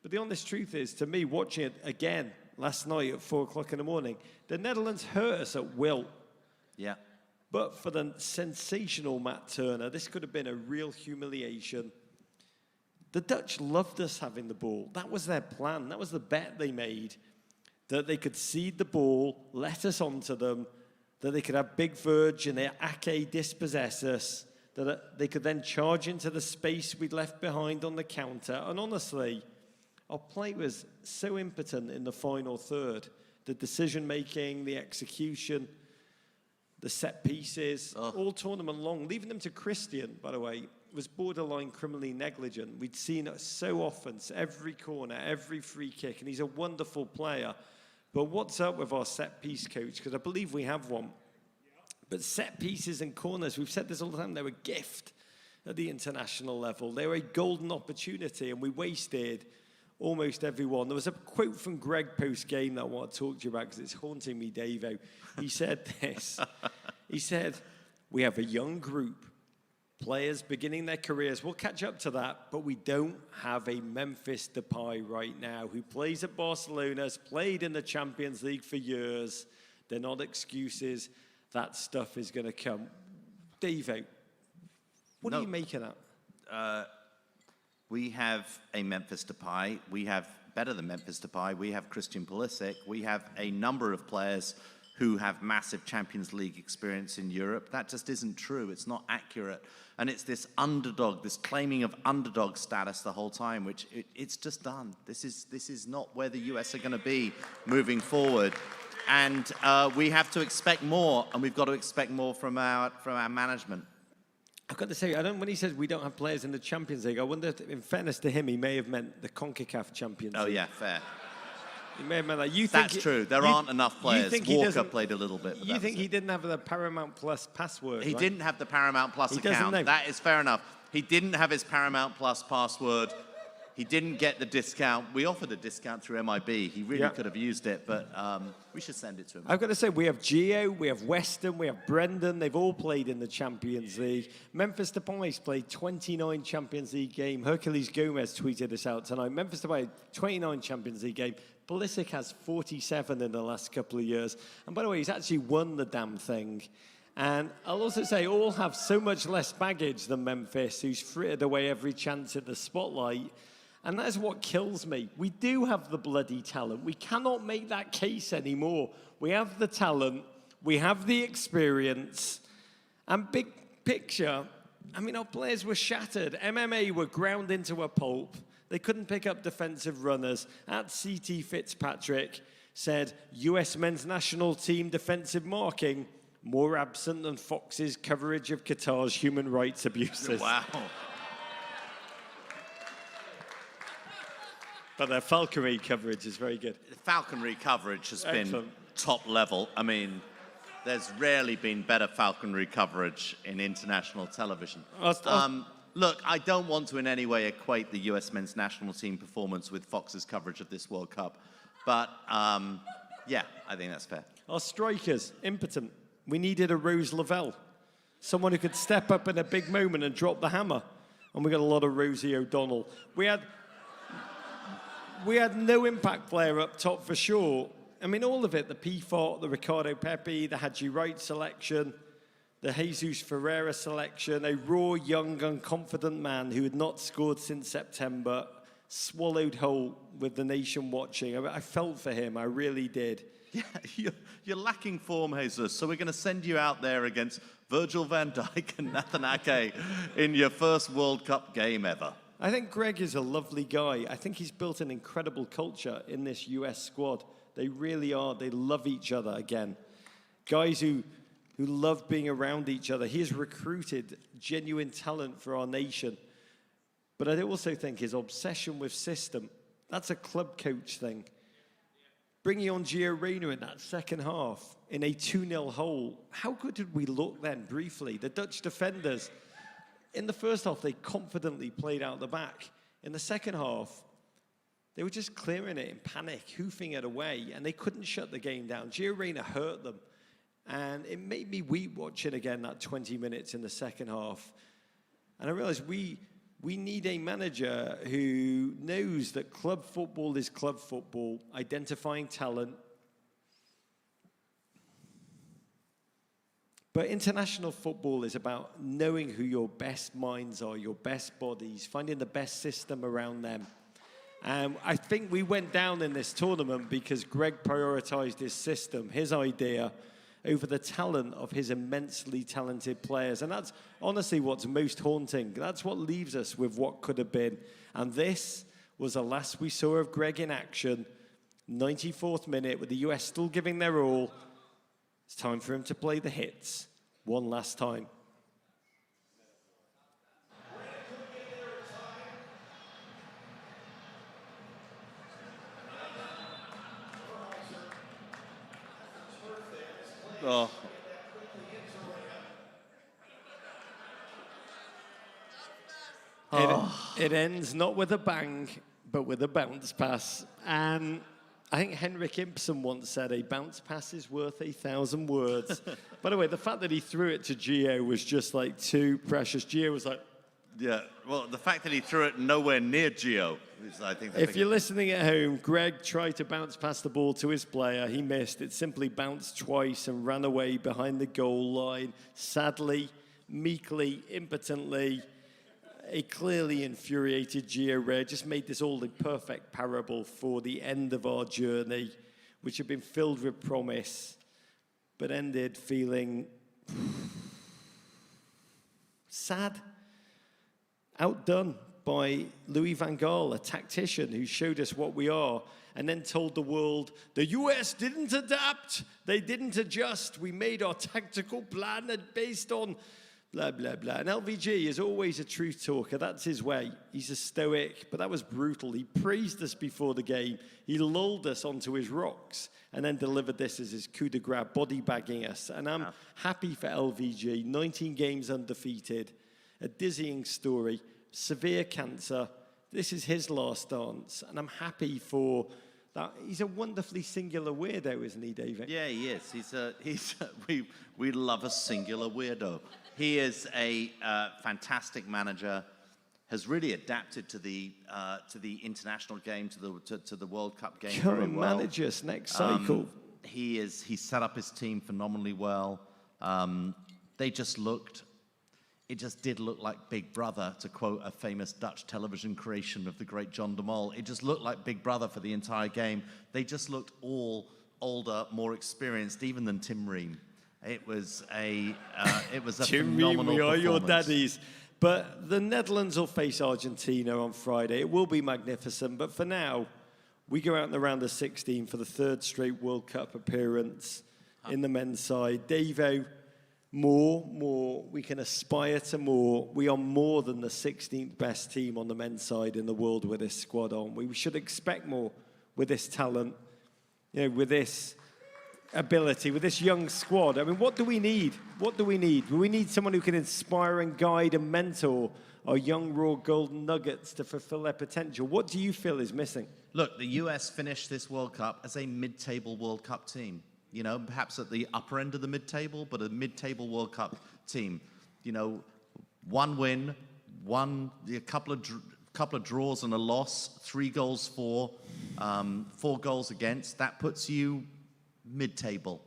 But the honest truth is, to me, watching it again last night at 4 o'clock in the morning, the Netherlands hurt us at will. Yeah. But for the sensational Matt Turner, this could have been a real humiliation. The Dutch loved us having the ball. That was their plan. That was the bet they made. That they could cede the ball, let us onto them, that they could have Big Verge and their Ake dispossess us, that they could then charge into the space we'd left behind on the counter. And honestly, our play was so impotent in the final third. The decision-making, the execution, the set pieces, all tournament long. Leaving them to Christian, by the way, was borderline criminally negligent. We'd seen it so often, every corner, every free kick, and he's a wonderful player. But what's up with our set-piece coach? Because I believe we have one. But set pieces and corners, we've said this all the time, they're a gift at the international level. They were a golden opportunity, and we wasted almost every one. There was a quote from Greg post-game that I want to talk to you about because it's haunting me, Davo. He said this. He said, we have a young group, players beginning their careers. We'll catch up to that, but we don't have a Memphis Depay right now who plays at Barcelona, has played in the Champions League for years. They're not excuses. That stuff is going to come. Davo, what do you make of that? We have a Memphis Depay. We have, better than Memphis Depay, we have Christian Pulisic. We have a number of players who have massive Champions League experience in Europe. That just isn't true. It's not accurate. And it's this underdog, this claiming of underdog status the whole time, which it's just done. This is not where the US are going to be moving forward. And we have to expect more, and we've got to expect more from our management. I've got to say, when he says we don't have players in the Champions League, I wonder if, in fairness to him, he may have meant the CONCACAF Champions League. Oh, yeah, fair. He may have meant that. That's true. There aren't enough players. Walker played a little bit. You think he didn't have the Paramount Plus password, He didn't have the Paramount Plus account. That is fair enough. He didn't have his Paramount Plus password. He didn't get the discount. We offered a discount through MIB. He really could have used it, but we should send it to him. I've got to say, we have Gio, we have Weston, we have Brendan. They've all played in the Champions League. Memphis Depay's played 29 Champions League games. Hercules Gomez tweeted this out tonight. Memphis Depay, 29 Champions League games. Pulisic has 47 in the last couple of years. And by the way, he's actually won the damn thing. And I'll also say all have so much less baggage than Memphis, who's frittered away every chance at the spotlight. And that is what kills me. We do have the bloody talent. We cannot make that case anymore. We have the talent. We have the experience. And big picture, I mean, our players were shattered. MMA were ground into a pulp. They couldn't pick up defensive runners. At CT Fitzpatrick said, US men's national team defensive marking more absent than Fox's coverage of Qatar's human rights abuses. Wow. But their falconry coverage is very good. Falconry coverage has Excellent. been top level. I mean, there's rarely been better falconry coverage in international television. Look, I don't want to in any way equate the US men's national team performance with Fox's coverage of this World Cup. But, yeah, I think that's fair. Our strikers, impotent. We needed a Rose Lavelle, someone who could step up in a big moment and drop the hammer. And we got a lot of Rosie O'Donnell. We had no impact player up top for sure. I mean, all of it, the Pifot, the Ricardo Pepi, the Haji Wright selection, the Jesus Ferreira selection, a raw, young, unconfident man who had not scored since September, swallowed whole with the nation watching. I felt for him, I really did. Yeah, you're lacking form, Jesus, so we're going to send you out there against Virgil van Dijk and Nathan Ake in your first World Cup game ever. I think Greg is a lovely guy. I think he's built an incredible culture in this US squad. They really are. They love each other again. Guys who love being around each other. He has recruited genuine talent for our nation. But I also think his obsession with system, that's a club coach thing. Bringing on Gio Reyna in that second half in a 2-0 hole. How good did we look then, briefly? The Dutch defenders, in the first half, they confidently played out the back. In the second half, they were just clearing it in panic, hoofing it away, and they couldn't shut the game down. Gio Reyna hurt them, and it made me weep watching again that 20 minutes in the second half. And I realized we need a manager who knows that club football is club football, identifying talent. But international football is about knowing who your best minds are, your best bodies, finding the best system around them. I think we went down in this tournament because Greg prioritized his system, his idea, over the talent of his immensely talented players. And that's honestly what's most haunting. That's what leaves us with what could have been. And this was the last we saw of Greg in action. 94th minute, with the US still giving their all. It's time for him to play the hits one last time. Oh. It ends not with a bang, but with a bounce pass. And I think Henrik Ibsen once said, a bounce pass is worth 1,000 words. By the way, the fact that he threw it to Gio was just like too precious. Gio was like... Yeah, well, the fact that he threw it nowhere near Gio is, I think... If you're listening at home, Greg tried to bounce pass the ball to his player. He missed. It simply bounced twice and ran away behind the goal line. Sadly, meekly, impotently, a clearly infuriated Gio Reyna just made this all the perfect parable for the end of our journey, which had been filled with promise, but ended feeling sad. Outdone by Louis van Gaal, a tactician who showed us what we are and then told the world, the US didn't adapt, they didn't adjust, we made our tactical plan based on blah, blah, blah. And LVG is always a truth talker. That's his way. He's a stoic, but that was brutal. He praised us before the game. He lulled us onto his rocks and then delivered this as his coup de grace, body bagging us. And I'm happy for LVG. 19 games undefeated, a dizzying story, severe cancer. This is his last dance, and I'm happy for that. He's a wonderfully singular weirdo, isn't he, David? Yeah, he is. We love a singular weirdo. He is a fantastic manager. Has really adapted to the international game, to the World Cup game Come very and well. manage us next cycle. He set up his team phenomenally well. It just did look like Big Brother, to quote a famous Dutch television creation of the great John de Mol. It just looked like Big Brother for the entire game. They just looked all older, more experienced, even than Tim Ream. It was a Tim phenomenal Ream, we are your performance. daddies. But the Netherlands will face Argentina on Friday. It will be magnificent. But for now, we go out in the round of 16 for the third straight World Cup appearance in the men's side. Davo, more. We can aspire to more. We are more than the 16th best team on the men's side in the world with this squad on. We should expect more with this talent, with this ability, with this young squad. I mean, what do we need? We need someone who can inspire and guide and mentor our young, raw golden nuggets to fulfill their potential. What do you feel is missing? Look, the US finished this World Cup as a mid-table World Cup team. Perhaps at the upper end of the mid-table, but a mid-table World Cup team. One win, a couple of draws and a loss, 3 goals for, 4 goals against. That puts you mid-table.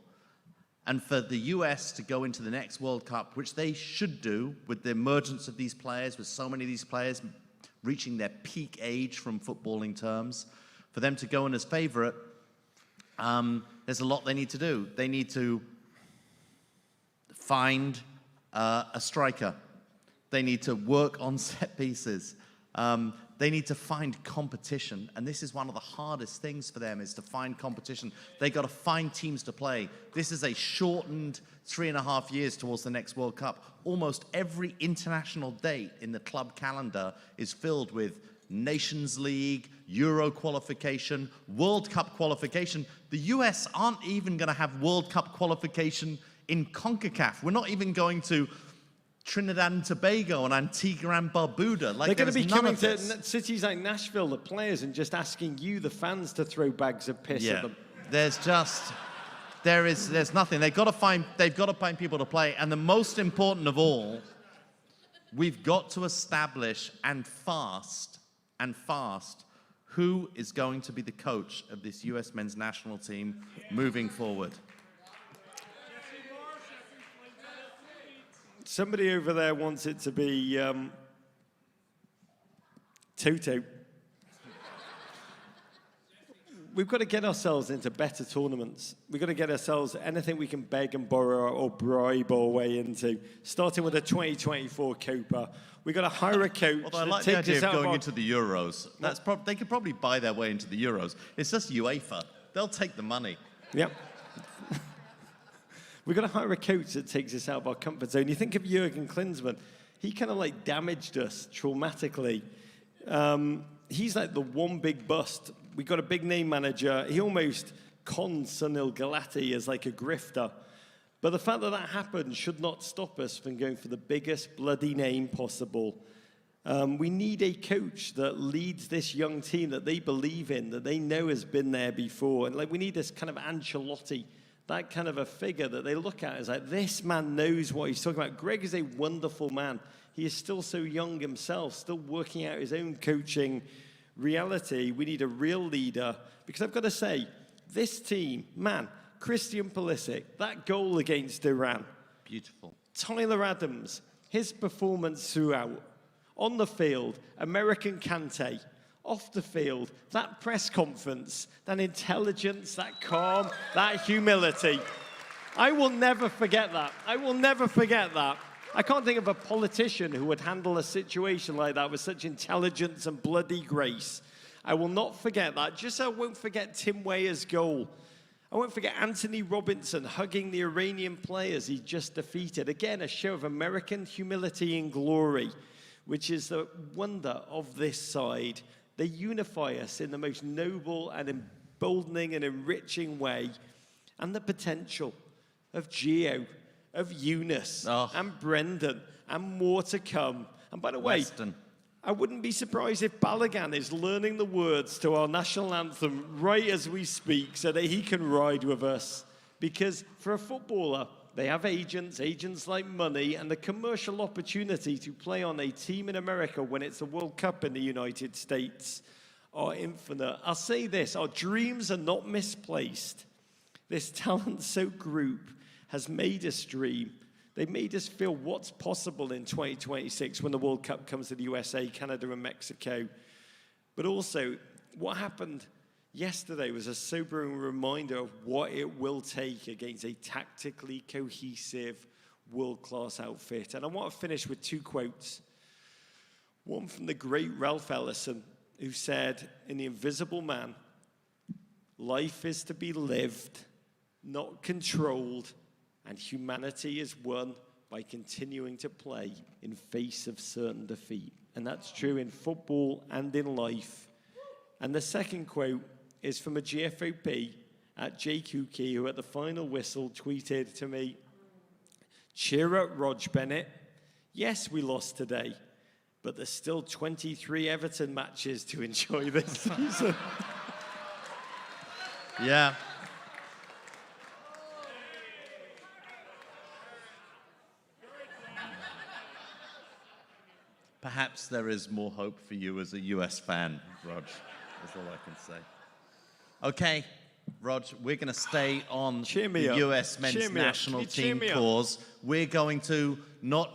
And for the US to go into the next World Cup, which they should do with the emergence of these players, with so many of these players reaching their peak age from footballing terms, for them to go in as favorite, there's a lot they need to do. They need to find a striker. They need to work on set pieces. They need to find competition. And this is one of the hardest things for them, is to find competition. They got to find teams to play. This is a shortened 3.5 years towards the next World Cup. Almost every international date in the club calendar is filled with Nations League, Euro qualification, World Cup qualification. The US aren't even going to have World Cup qualification in CONCACAF. We're not even going to Trinidad and Tobago and Antigua and Barbuda. They're going to be coming to cities like Nashville, the players, and just asking you, the fans, to throw bags of piss at them. There's nothing. They've got to find people to play. And the most important of all, we've got to establish and fast who is going to be the coach of this US men's national team moving forward. Somebody over there wants it to be Toto. we've got to get ourselves into better tournaments. We've got to get ourselves anything we can beg and borrow or bribe our way into, starting with a 2024 Copa. We've got to hire a coach. Although I like the idea of going into the Euros. They could probably buy their way into the Euros. It's just UEFA. They'll take the money. Yep. We've got to hire a coach that takes us out of our comfort zone. You think of Jurgen Klinsmann. He kind of like damaged us traumatically. He's like the one big bust. We got a big name manager. He almost conned Sunil Gulati as like a grifter. But the fact that that happened should not stop us from going for the biggest bloody name possible. We need a coach that leads this young team that they believe in, that they know has been there before. And like we need this kind of Ancelotti, that kind of a figure that they look at as like, this man knows what he's talking about. Greg is a wonderful man. He is still so young himself, still working out his own coaching reality. We need a real leader. Because I've got to say, this team, man, Christian Pulisic, that goal against Iran. Beautiful. Tyler Adams, his performance throughout. On the field, American Kante. Off the field, that press conference, that intelligence, that calm, that humility. I will never forget that. I will never forget that. I can't think of a politician who would handle a situation like that with such intelligence and bloody grace. I will not forget that. Just so I won't forget Tim Weah's goal. I won't forget Anthony Robinson hugging the Iranian players he just defeated. Again, a show of American humility and glory, which is the wonder of this side. They unify us in the most noble and emboldening and enriching way. And the potential of Gio, of Eunice, and Brendan, and more to come. And by the way, Weston. I wouldn't be surprised if Balogun is learning the words to our national anthem right as we speak so that he can ride with us. Because for a footballer, they have agents like money, and the commercial opportunity to play on a team in America when it's a World Cup in the United States are infinite. I'll say this, our dreams are not misplaced. This talent-soaked group has made us dream. They made us feel what's possible in 2026 when the World Cup comes to the USA, Canada, and Mexico. But also, what happened yesterday was a sobering reminder of what it will take against a tactically cohesive, world-class outfit. And I want to finish with two quotes. One from the great Ralph Ellison, who said, in The Invisible Man, life is to be lived, not controlled, and humanity is won by continuing to play in face of certain defeat. And that's true in football and in life. And the second quote is from a GFOP at Jake Hookey, who at the final whistle tweeted to me, cheer up, Rog Bennett. Yes, we lost today, but there's still 23 Everton matches to enjoy this season. Yeah. Perhaps there is more hope for you as a US fan, Rog. That's all I can say. Okay, Rog, we're going to stay on the US men's national team cause. We're going to not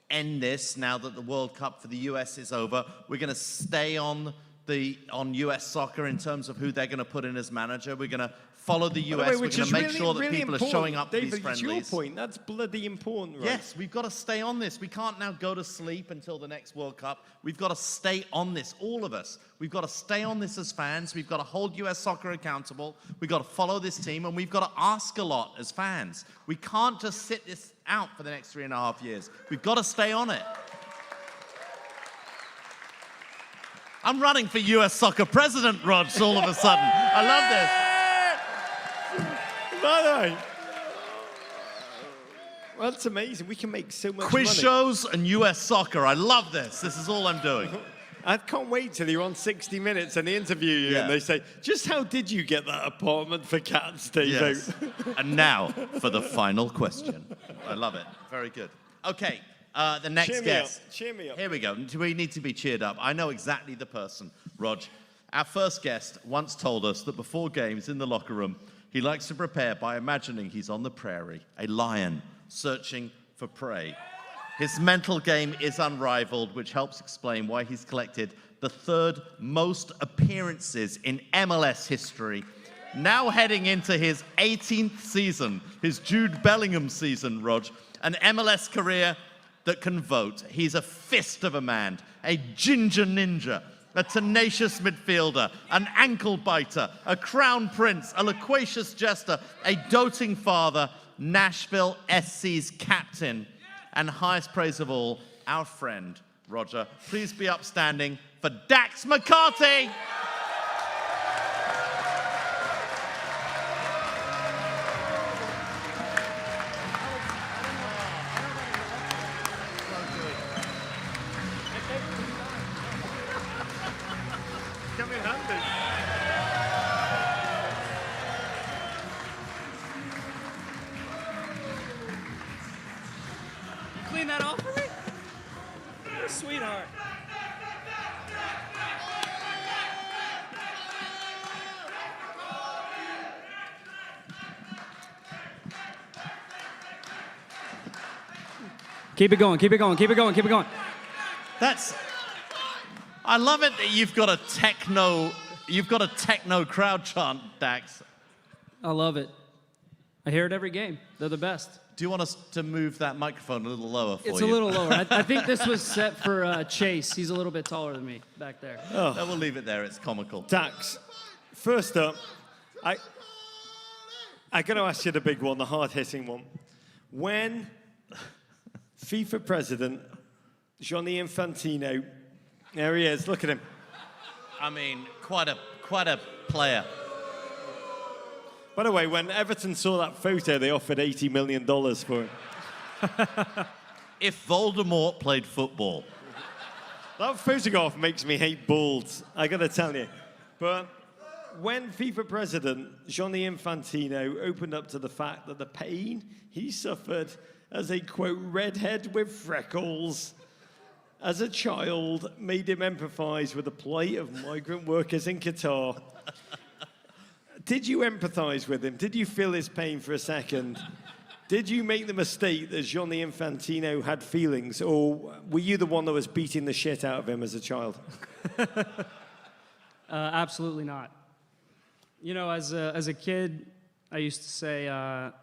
end this now that the World Cup for the US is over. We're going to stay on US soccer in terms of who they're going to put in as manager. We're going to follow the US. We're going to make sure that people are showing up to these friendlies. David, it's your point. That's bloody important, right? Yes, we've got to stay on this. We can't now go to sleep until the next World Cup. We've got to stay on this, all of us. We've got to stay on this as fans. We've got to hold US soccer accountable. We've got to follow this team, and we've got to ask a lot as fans. We can't just sit this out for the next 3.5 years. We've got to stay on it. I'm running for US soccer president, Rog, all of a sudden. I love this. By the way, well, that's amazing. We can make so much Quiz money. shows and US soccer. I love this. This is all I'm doing. I can't wait till you're on 60 Minutes and they interview you and they say, just how did you get that apartment for cats, Dave? Yes. And now for the final question. I love it. Very good. Okay, the next guest. Cheer me up. Here we go. We need to be cheered up. I know exactly the person, Rog. Our first guest once told us that before games in the locker room, he likes to prepare by imagining he's on the prairie, a lion searching for prey. His mental game is unrivaled, which helps explain why he's collected the third most appearances in MLS history. Now heading into his 18th season, his Jude Bellingham season, Rog, an MLS career that can vote. He's a fist of a man, a ginger ninja, a tenacious midfielder, an ankle biter, a crown prince, a loquacious jester, a doting father, Nashville SC's captain, and highest praise of all, our friend, Roger. Please be upstanding for Dax McCarty. Come in handy. Clean that off for me? You're a sweetheart. Keep it going, keep it going, keep it going, keep it going. I love it that you've got a techno crowd chant, Dax. I love it. I hear it every game. They're the best. Do you want us to move that microphone a little lower for you? It's a little lower. I think this was set for Chase. He's a little bit taller than me back there. Oh. No, we'll leave it there. It's comical. Dax, first up, I got to ask you the big one, the hard-hitting one. When FIFA president Gianni Infantino, there he is, look at him. I mean, quite a player. By the way, when Everton saw that photo, they offered $80 million for him. If Voldemort played football. That photograph makes me hate balls, I gotta tell you. But when FIFA president Gianni Infantino opened up to the fact that the pain he suffered as a, quote, redhead with freckles as a child made him empathize with the plight of migrant workers in Qatar. Did you empathize with him? Did you feel his pain for a second? Did you make the mistake that Gianni Infantino had feelings, or were you the one that was beating the shit out of him as a child? Absolutely not. You know, as a kid, I used to say, oh,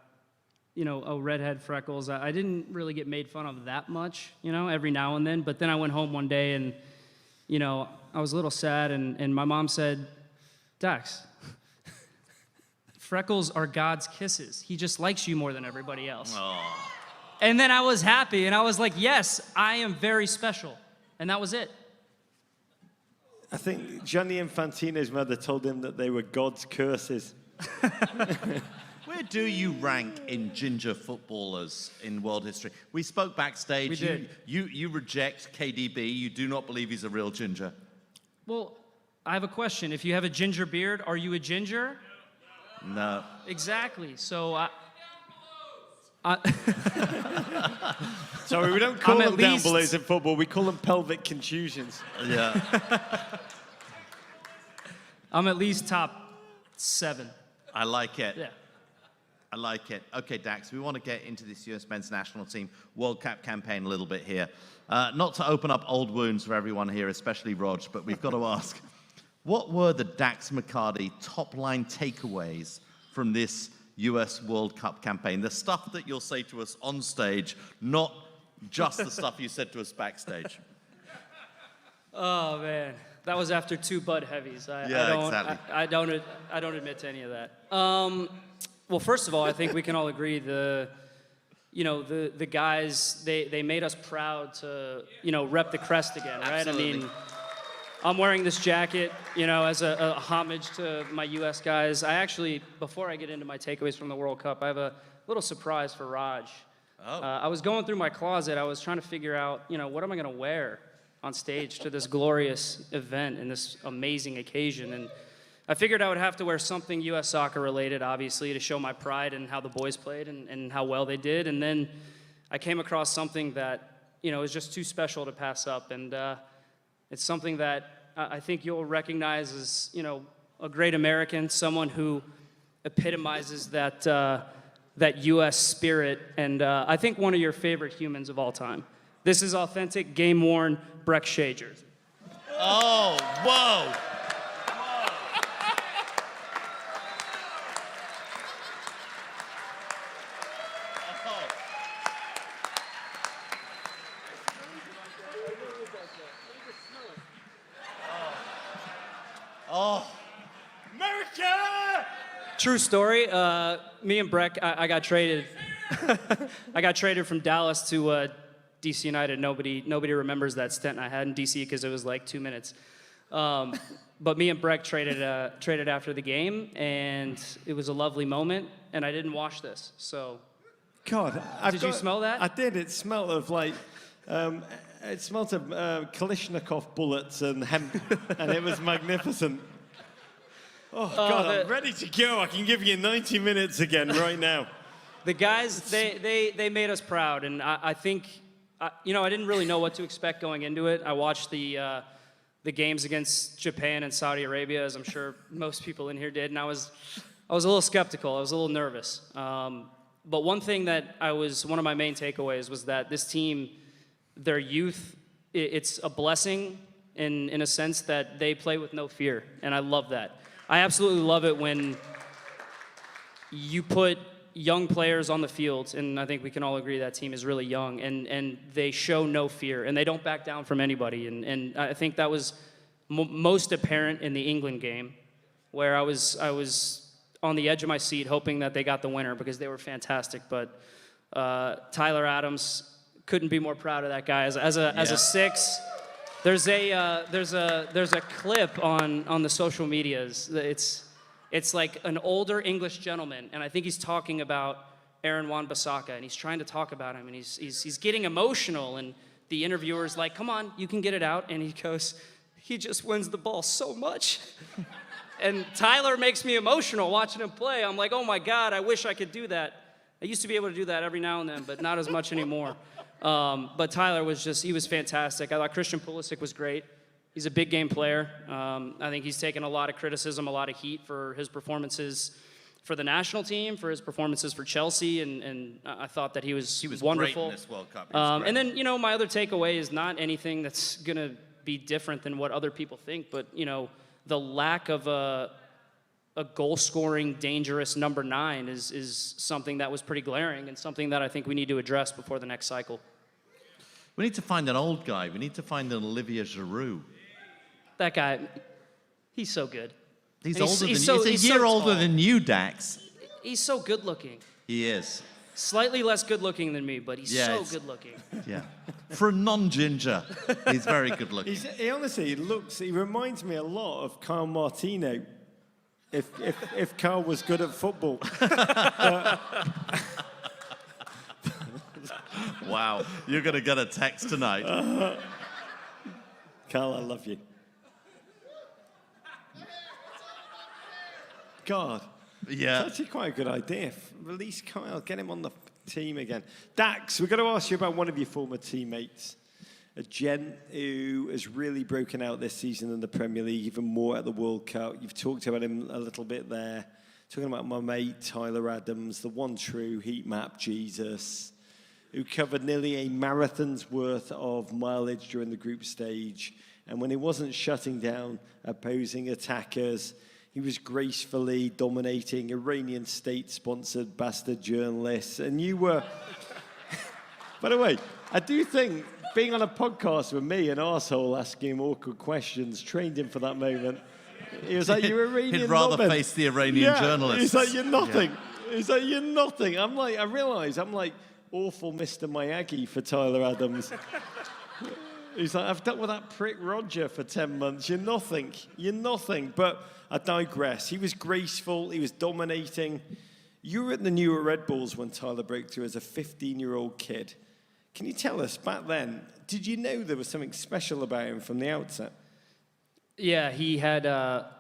redhead freckles. I didn't really get made fun of that much, every now and then. But then I went home one day and, I was a little sad, and my mom said, Dax, freckles are God's kisses. He just likes you more than everybody else. Oh. And then I was happy, and I was like, yes, I am very special. And that was it. I think Gianni Infantino's mother told him that they were God's curses. Where do you rank in ginger footballers in world history? We spoke backstage. We did. You reject KDB. You do not believe he's a real ginger. Well, I have a question. If you have a ginger beard, are you a ginger? No. Exactly. So Sorry, we don't call them down belows in football. We call them pelvic contusions. Yeah. I'm at least top 7. I like it. Yeah. I like it. Okay, Dax, we want to get into this U.S. men's national team World Cup campaign a little bit here. Not to open up old wounds for everyone here, especially Rog, but we've got to ask, what were the Dax McCarty top-line takeaways from this U.S. World Cup campaign? The stuff that you'll say to us on stage, not just the stuff you said to us backstage. Oh, man. That was after 2 Bud Heavies. Exactly. I don't admit to any of that. Well, first of all, I think we can all agree the guys, they made us proud to, rep the crest again, right? Absolutely. I mean, I'm wearing this jacket, as a homage to my U.S. guys. I actually, before I get into my takeaways from the World Cup, I have a little surprise for Raj. Oh. I was going through my closet. I was trying to figure out, what am I going to wear on stage to this glorious event and this amazing occasion. And I figured I would have to wear something U.S. soccer related, obviously, to show my pride in how the boys played and how well they did. And then I came across something that, is just too special to pass up. And it's something that I think you'll recognize as, a great American, someone who epitomizes that U.S. spirit, and I think one of your favorite humans of all time. This is authentic, game-worn Breck Shea jersey. Oh, Oh, whoa. Oh. America! True story. Me and Breck, I got traded. I got traded from Dallas to DC United. Nobody remembers that stint I had in DC because it was like 2 minutes. But me and Breck traded after the game, and it was a lovely moment. And I didn't wash this, so. God, did you smell that? I did. It smelled of like. It smelled of Kalashnikov bullets and hemp, and it was magnificent. Oh, God, I'm ready to go. I can give you 90 minutes again right now. The guys, they made us proud, and I think, I didn't really know what to expect going into it. I watched the games against Japan and Saudi Arabia, as I'm sure most people in here did, and I was a little skeptical. I was a little nervous. But one thing that one of my main takeaways was that this team, their youth, it's a blessing in a sense that they play with no fear, and I love that. I absolutely love it when you put young players on the field, and I think we can all agree that team is really young, and they show no fear, and they don't back down from anybody, and I think that was most apparent in the England game, where I was on the edge of my seat hoping that they got the winner because they were fantastic, but Tyler Adams, couldn't be more proud of that guy as a six. There's a clip on the social medias. It's like an older English gentleman, and I think he's talking about Aaron Wan-Bissaka, and he's trying to talk about him, and he's getting emotional, and the interviewer's like, "Come on, you can get it out," and he goes, "He just wins the ball so much." And Tyler makes me emotional watching him play. I'm like, "Oh my God, I wish I could do that." I used to be able to do that every now and then, but not as much anymore. But Tyler he was fantastic. I thought Christian Pulisic was great. He's a big game player. I think he's taken a lot of criticism, a lot of heat for his performances for the national team, for his performances for Chelsea, and I thought that he was wonderful. Great in this World Cup. And then, my other takeaway is not anything that's going to be different than what other people think, but, the lack of a goal-scoring, dangerous number 9 is something that was pretty glaring and something that I think we need to address before the next cycle. We need to find an old guy. We need to find an Olivier Giroud. That guy, he's so good. He's a year older than you, Dax. He's so good-looking. He is. Slightly less good-looking than me, but he's so good-looking. Yeah. For a non-ginger, he's very good-looking. He honestly he reminds me a lot of Carl Martino. If Carl was good at football. Wow, you're going to get a text tonight. Carl, I love you. God. Yeah. It's actually quite a good idea. Release Kyle, get him on the team again. Dax, we're going to ask you about one of your former teammates. A gent who has really broken out this season in the Premier League, even more at the World Cup. You've talked about him a little bit there. Talking about my mate, Tyler Adams, the one true heat map Jesus, who covered nearly a marathon's worth of mileage during the group stage. And when he wasn't shutting down opposing attackers, he was gracefully dominating Iranian state-sponsored bastard journalists. And you were... By the way, I do think being on a podcast with me, an arsehole asking him awkward questions, trained him for that moment. He was like, "You're Iranian." He'd rather knobhead." face the Iranian journalists. He's like, "You're nothing." Yeah. He's like, "You're nothing." I realize I'm like awful Mr. Miyagi for Tyler Adams. He's like, "I've dealt with that prick Roger for 10 months. You're nothing. You're nothing." But I digress. He was graceful. He was dominating. You were at the New York Red Bulls when Tyler broke through as a 15-year-old kid. Can you tell us, back then, did you know there was something special about him from the outset? Yeah, he had a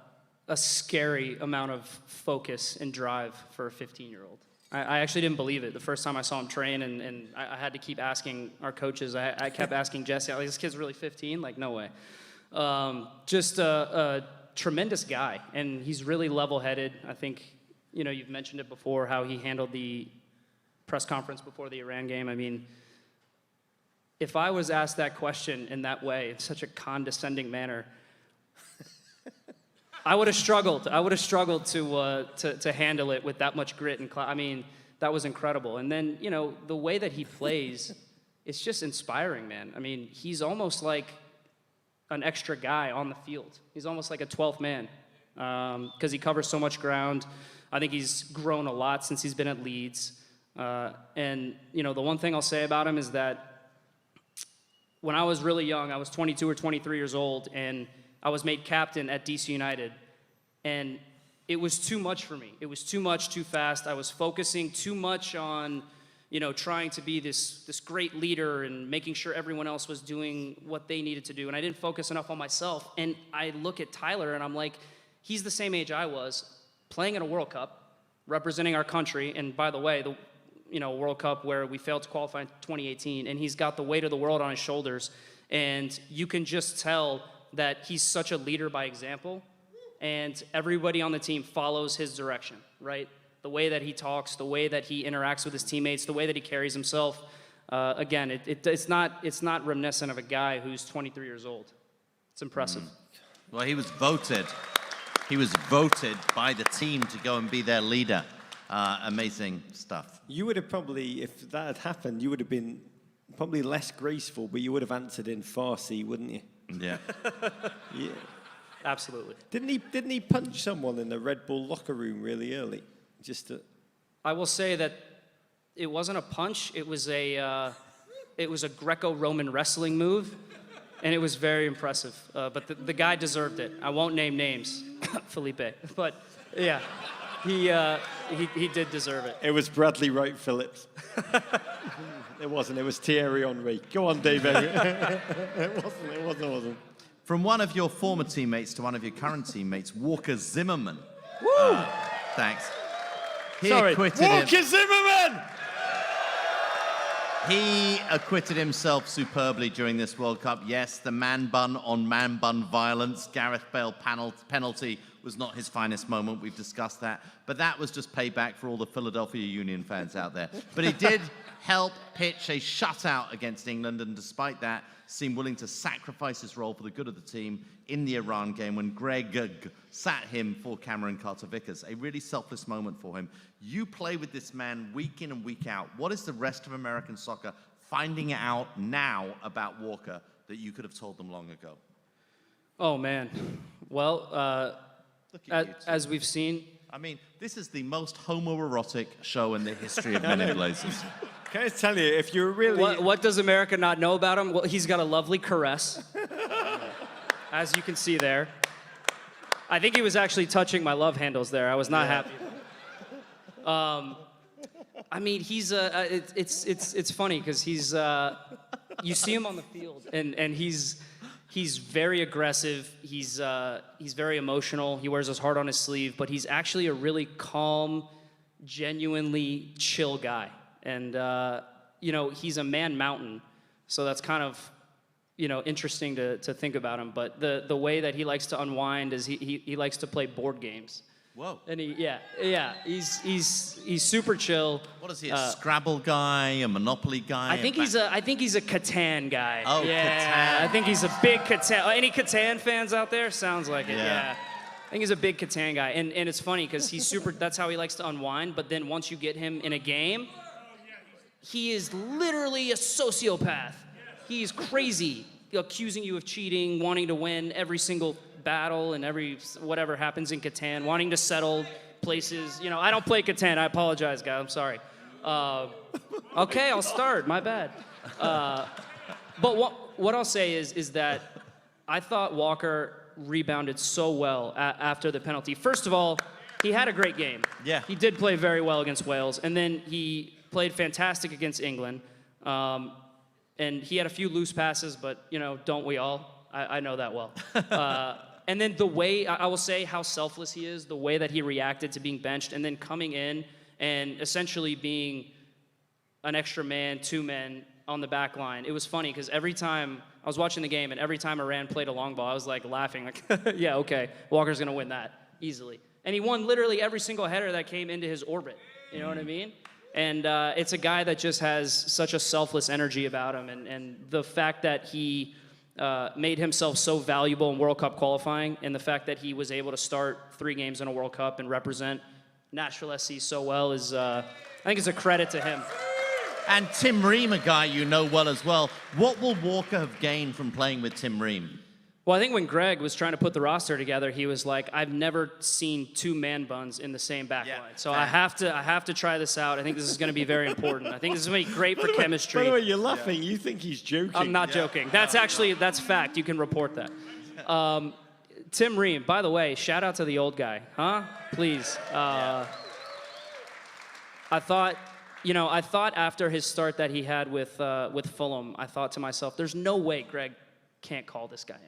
scary amount of focus and drive for a 15-year-old. I actually didn't believe it the first time I saw him train, and I had to keep asking our coaches. I kept asking Jesse, like, "This kid's really 15?" Like, no way. Just a tremendous guy, and he's really level-headed. I think, you've mentioned it before, how he handled the press conference before the Iran game. I mean, if I was asked that question in that way, in such a condescending manner, I would have struggled. I would have struggled to handle it with that much grit and I mean, that was incredible. And then, you know, the way that he plays, it's just inspiring, man. I mean, he's almost like an extra guy on the field. He's almost like a 12th man because he covers so much ground. I think he's grown a lot since he's been at Leeds. And, you know, the one thing I'll say about him is that when I was really young, I was 22 or 23 years old, and I was made captain at DC United. And it was too much for me. It was too much, too fast. I was focusing too much on, you know, trying to be this great leader and making sure everyone else was doing what they needed to do. And I didn't focus enough on myself. And I look at Tyler, and I'm like, he's the same age I was, playing in a World Cup, representing our country. And by the way, the World Cup where we failed to qualify in 2018, and he's got the weight of the world on his shoulders. And you can just tell that he's such a leader by example, and everybody on the team follows his direction, right? The way that he talks, the way that he interacts with his teammates, the way that he carries himself. Again, it's not reminiscent of a guy who's 23 years old. It's impressive. Well, he was voted by the team to go and be their leader. Amazing stuff. You would have probably, if that had happened, you would have been probably less graceful, but you would have answered in Farsi, wouldn't you? Yeah. Yeah. Absolutely. Didn't he punch someone in the Red Bull locker room really early? I will say that it wasn't a punch. It was a Greco-Roman wrestling move, and it was very impressive. But the guy deserved it. I won't name names, Felipe, but yeah, he did deserve it. It was Bradley Wright Phillips. It wasn't. It was Thierry Henry. Go on, David. It wasn't. From one of your former teammates to one of your current teammates, Walker Zimmerman. Woo! Thanks. Walker Zimmerman! He acquitted himself superbly during this World Cup. Yes, the man bun on man bun violence, Gareth Bale penalty was not his finest moment. We've discussed that. But that was just payback for all the Philadelphia Union fans out there. But he did help pitch a shutout against England, and despite that, seemed willing to sacrifice his role for the good of the team in the Iran game when Greg sat him for Cameron Carter-Vickers. A really selfless moment for him. You play with this man week in and week out. What is the rest of American soccer finding out now about Walker that you could have told them long ago? Oh, man. Well, as we've seen... I mean, this is the most homoerotic show in the history of Men in Blazers. Can I tell you, if you're really... What does America not know about him? Well, he's got a lovely caress, as you can see there. I think he was actually touching my love handles there. I was not happy. I mean, he's it's funny because he's you see him on the field and he's very aggressive. He's very emotional. He wears his heart on his sleeve, but he's actually a really calm, genuinely chill guy. And you know, he's a man mountain, so that's kind of, you know, interesting to think about him. But the way that he likes to unwind is he likes to play board games. Whoa. And he's super chill. What is he, a Scrabble guy, a Monopoly guy? I think he's a Catan guy. Oh, yeah, Catan. I think he's a big Catan. Any Catan fans out there? Sounds like it. Yeah. I think he's a big Catan guy, and it's funny because he's super. That's how he likes to unwind. But then once you get him in a game, he is literally a sociopath. He's crazy, accusing you of cheating, wanting to win every single battle and every whatever happens in Catan, wanting to settle places. You know, I don't play Catan. I apologize, guys. I'm sorry. Okay, I'll start. My bad. But what I'll say is that I thought Walker rebounded so well after the penalty. First of all, he had a great game. Yeah. He did play very well against Wales, and then he played fantastic against England. And he had a few loose passes, but, you know, don't we all? I know that well. And then the way, I will say how selfless he is, the way that he reacted to being benched and then coming in and essentially being an extra man, 2 men on the back line. It was funny because every time I was watching the game and every time Iran played a long ball, I was like laughing, like, yeah, okay, Walker's going to win that easily. And he won literally every single header that came into his orbit. You know what I mean? And it's a guy that just has such a selfless energy about him. And the fact that he made himself so valuable in World Cup qualifying, and the fact that he was able to start 3 games in a World Cup and represent Nashville SC so well is, I think it's a credit to him. And Tim Ream, a guy you know well as well. What will Walker have gained from playing with Tim Ream? Well, I think when Greg was trying to put the roster together, he was like, I've never seen 2 man buns in the same back line. So I have to try this out. I think this is going to be very important. I think this is going to be great for chemistry. By the way, you're laughing. You think he's joking. I'm not joking. That's that's fact. You can report that. Tim Ream, by the way, shout out to the old guy. Huh? Please. I thought after his start that he had with Fulham, I thought to myself, there's no way Greg can't call this guy in.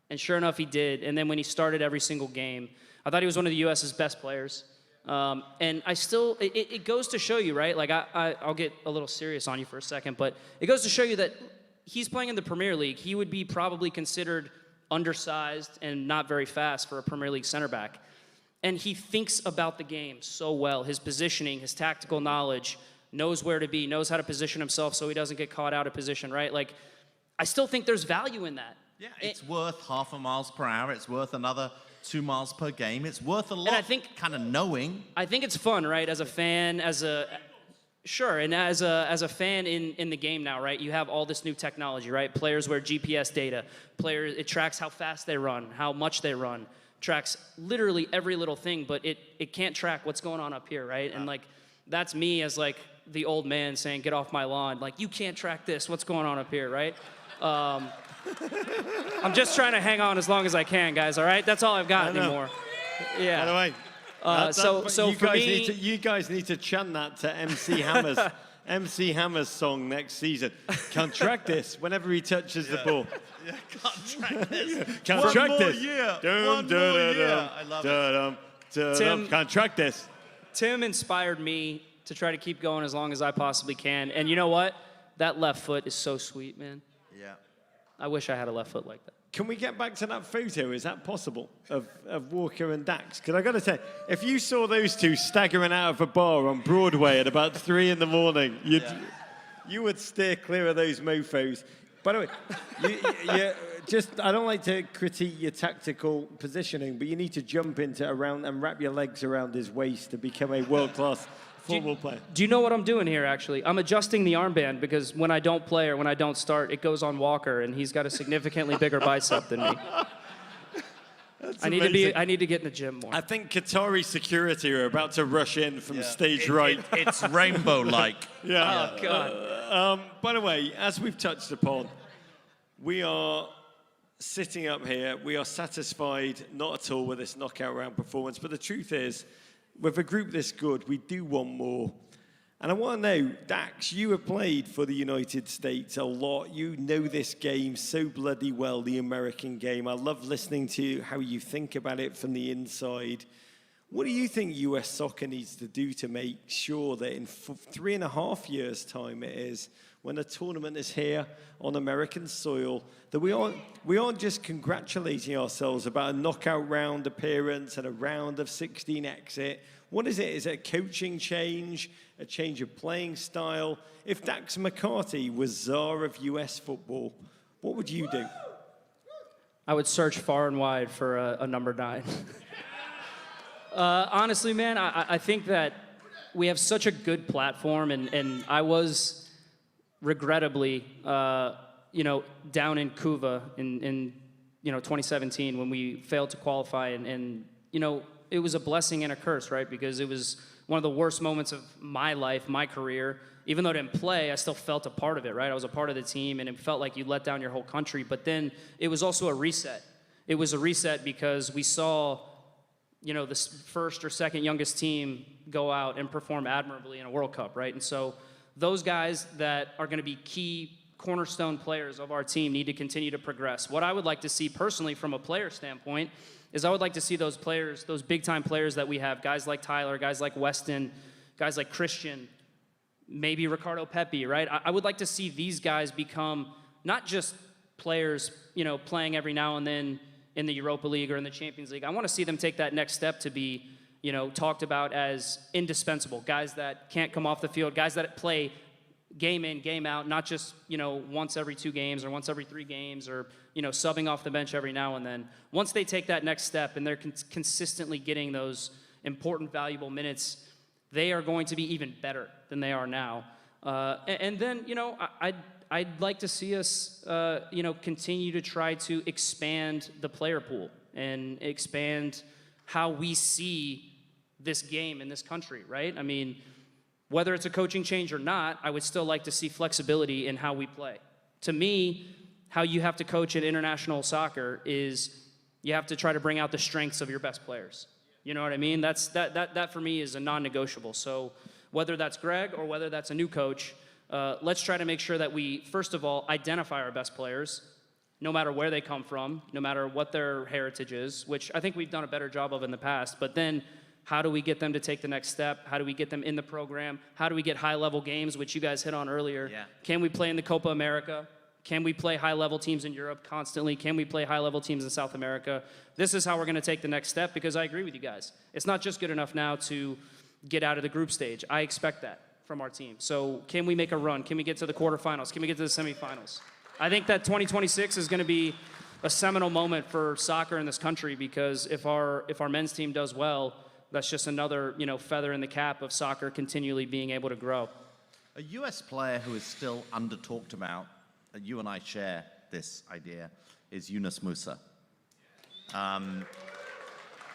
And sure enough, he did. And then when he started every single game, I thought he was one of the U.S.'s best players. And I still, it goes to show you, right? Like, I'll get a little serious on you for a second, but it goes to show you that he's playing in the Premier League. He would be probably considered undersized and not very fast for a Premier League center back. And he thinks about the game so well. His positioning, his tactical knowledge, knows where to be, knows how to position himself so he doesn't get caught out of position, right? Like, I still think there's value in that. Yeah, it's worth 0.5 miles per hour. It's worth another 2 miles per game. It's worth a lot. And I think kind of knowing. I think it's fun, right? As a fan, and as a fan in the game now, right? You have all this new technology, right? Players wear GPS data. It tracks how fast they run, how much they run. Tracks literally every little thing, but it can't track what's going on up here, right? And like, that's me as like the old man saying, "Get off my lawn!" Like, you can't track this. What's going on up here, right? I'm just trying to hang on as long as I can, guys. All right, that's all I've got anymore. Yeah. By the way, so you for guys me, you guys need to chant that to MC Hammer's MC Hammer's song next season. Can't track this whenever he touches the ball. Yeah, can't track this. Can't track this. One more year. I love it. Tim- Can't track this. Tim inspired me to try to keep going as long as I possibly can. And you know what? That left foot is so sweet, man. Yeah. I wish I had a left foot like that. Can we get back to that photo? Is that possible of Walker and Dax? Because I got to say, if you saw those two staggering out of a bar on Broadway at about 3 in the morning, you would steer clear of those mofos. By the way, I don't like to critique your tactical positioning, but you need to jump into around and wrap your legs around his waist to become a world-class football player. Do you know what I'm doing here, actually? I'm adjusting the armband because when I don't play or when I don't start, it goes on Walker, and he's got a significantly bigger bicep than me. I need to get in the gym more. I think Qatari security are about to rush in from stage right. It's rainbow-like. Yeah. Oh, God. By the way, as we've touched upon, we are sitting up here. We are satisfied not at all with this knockout round performance. But the truth is, with a group this good, we do want more. And I want to know, Dax, you have played for the United States a lot. You know this game so bloody well, the American game. I love listening to how you think about it from the inside. What do you think US soccer needs to do to make sure that in 3.5 years' time it is, when the tournament is here on American soil, that we aren't just congratulating ourselves about a knockout round appearance and a round of 16 exit? What is it? Is it a coaching change, a change of playing style? If Dax McCarty was czar of US football, what would you do? I would search far and wide for a number 9. Honestly, man, I think that we have such a good platform, and I was regrettably, down in Cuba in 2017 when we failed to qualify, and it was a blessing and a curse, right? Because it was one of the worst moments of my life, my career. Even though I didn't play, I still felt a part of it, right? I was a part of the team, and it felt like you let down your whole country. But then it was also a reset. It was a reset because we saw, the first or second youngest team go out and perform admirably in a World Cup, right? And so those guys that are going to be key cornerstone players of our team need to continue to progress. What I would like to see personally from a player standpoint is I would like to see those players, those big-time players that we have, guys like Tyler, guys like Weston, guys like Christian, maybe Ricardo Pepi, right? I would like to see these guys become not just players, playing every now and then in the Europa League or in the Champions League. I want to see them take that next step to be, talked about as indispensable, guys that can't come off the field, guys that play game in, game out, not just, once every 2 games or once every 3 games or, subbing off the bench every now and then. Once they take that next step and they're consistently getting those important, valuable minutes, they are going to be even better than they are now. And then, I'd like to see us, continue to try to expand the player pool and expand how we see this game in this country, right? I mean, whether it's a coaching change or not, I would still like to see flexibility in how we play. To me, how you have to coach in international soccer is you have to try to bring out the strengths of your best players. You know what I mean? That for me is a non-negotiable. So whether that's Greg or whether that's a new coach, let's try to make sure that we, first of all, identify our best players, no matter where they come from, no matter what their heritage is, which I think we've done a better job of in the past. But then how do we get them to take the next step? How do we get them in the program? How do we get high-level games, which you guys hit on earlier? Yeah. Can we play in the Copa America? Can we play high-level teams in Europe constantly? Can we play high-level teams in South America? This is how we're going to take the next step, because I agree with you guys. It's not just good enough now to get out of the group stage. I expect that from our team. So can we make a run? Can we get to the quarterfinals? Can we get to the semifinals? I think that 2026 is going to be a seminal moment for soccer in this country, because if our men's team does well, that's just another, feather in the cap of soccer continually being able to grow. A U.S. player who is still under-talked about, you and I share this idea, is Yunus Musa.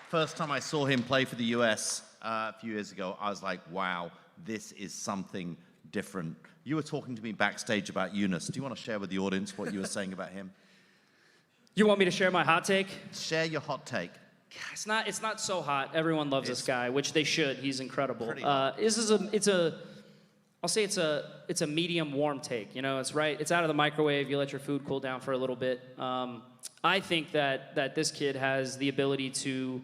First time I saw him play for the U.S. A few years ago, I was like, wow, this is something different. You were talking to me backstage about Yunus. Do you want to share with the audience what you were saying about him? You want me to share my hot take? Share your hot take. It's not so hot. Everyone loves this guy, which they should. He's incredible. I'll say it's a medium warm take. It's right. It's out of the microwave. You let your food cool down for a little bit. I think that this kid has the ability to,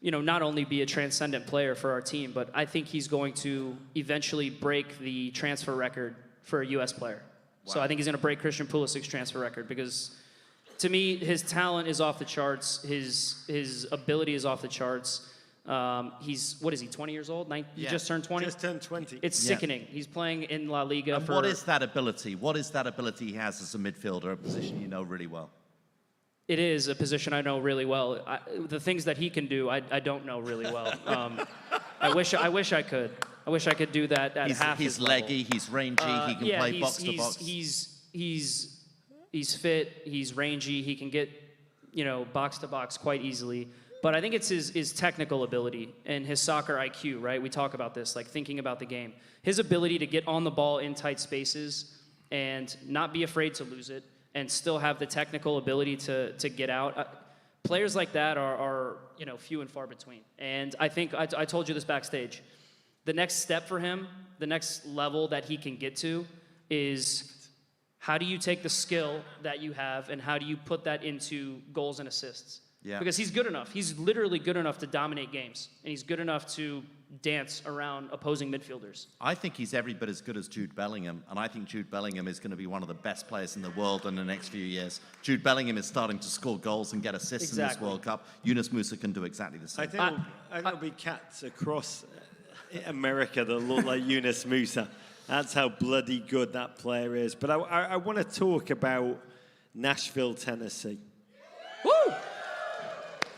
not only be a transcendent player for our team, but I think he's going to eventually break the transfer record for a U.S. player. Wow. So I think he's going to break Christian Pulisic's transfer record, because to me, his talent is off the charts. His ability is off the charts. What is he, 20 years old? He just turned 20? Just turned 20. It's sickening. He's playing in La Liga. And what is that ability? What is that ability he has as a midfielder, a position you know really well? It is a position I know really well. The things that he can do, I don't know really well. I wish I could. I wish I could do that at half his level. He's leggy, he's rangy, he can play box to box. He's fit, he's rangy, he can get, box to box quite easily. But I think it's his technical ability and his soccer IQ, right? We talk about this, like thinking about the game. His ability to get on the ball in tight spaces and not be afraid to lose it and still have the technical ability to get out. Players like that are few and far between. And I think, I told you this backstage, the next step for him, the next level that he can get to is, how do you take the skill that you have and how do you put that into goals and assists? Yeah. Because he's good enough. He's literally good enough to dominate games. And he's good enough to dance around opposing midfielders. I think he's every bit as good as Jude Bellingham. And I think Jude Bellingham is going to be one of the best players in the world in the next few years. Jude Bellingham is starting to score goals and get assists in this World Cup. Yunus Musa can do exactly the same. I think there'll be cats across America that look like Yunus Musa. That's how bloody good that player is. But I want to talk about Nashville, Tennessee. Woo!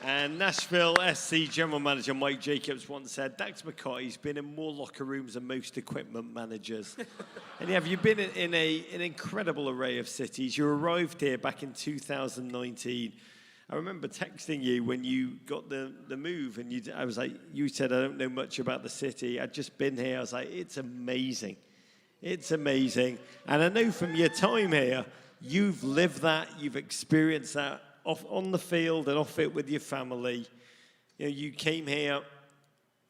And Nashville SC General Manager Mike Jacobs once said, Dax McCarty's been in more locker rooms than most equipment managers. And you've been in an incredible array of cities. You arrived here back in 2019. I remember texting you when you got the move, and I was like, you said, I don't know much about the city. I'd just been here. I was like, it's amazing. It's amazing. And I know from your time here, you've lived that, you've experienced that on the field and off it with your family. You came here,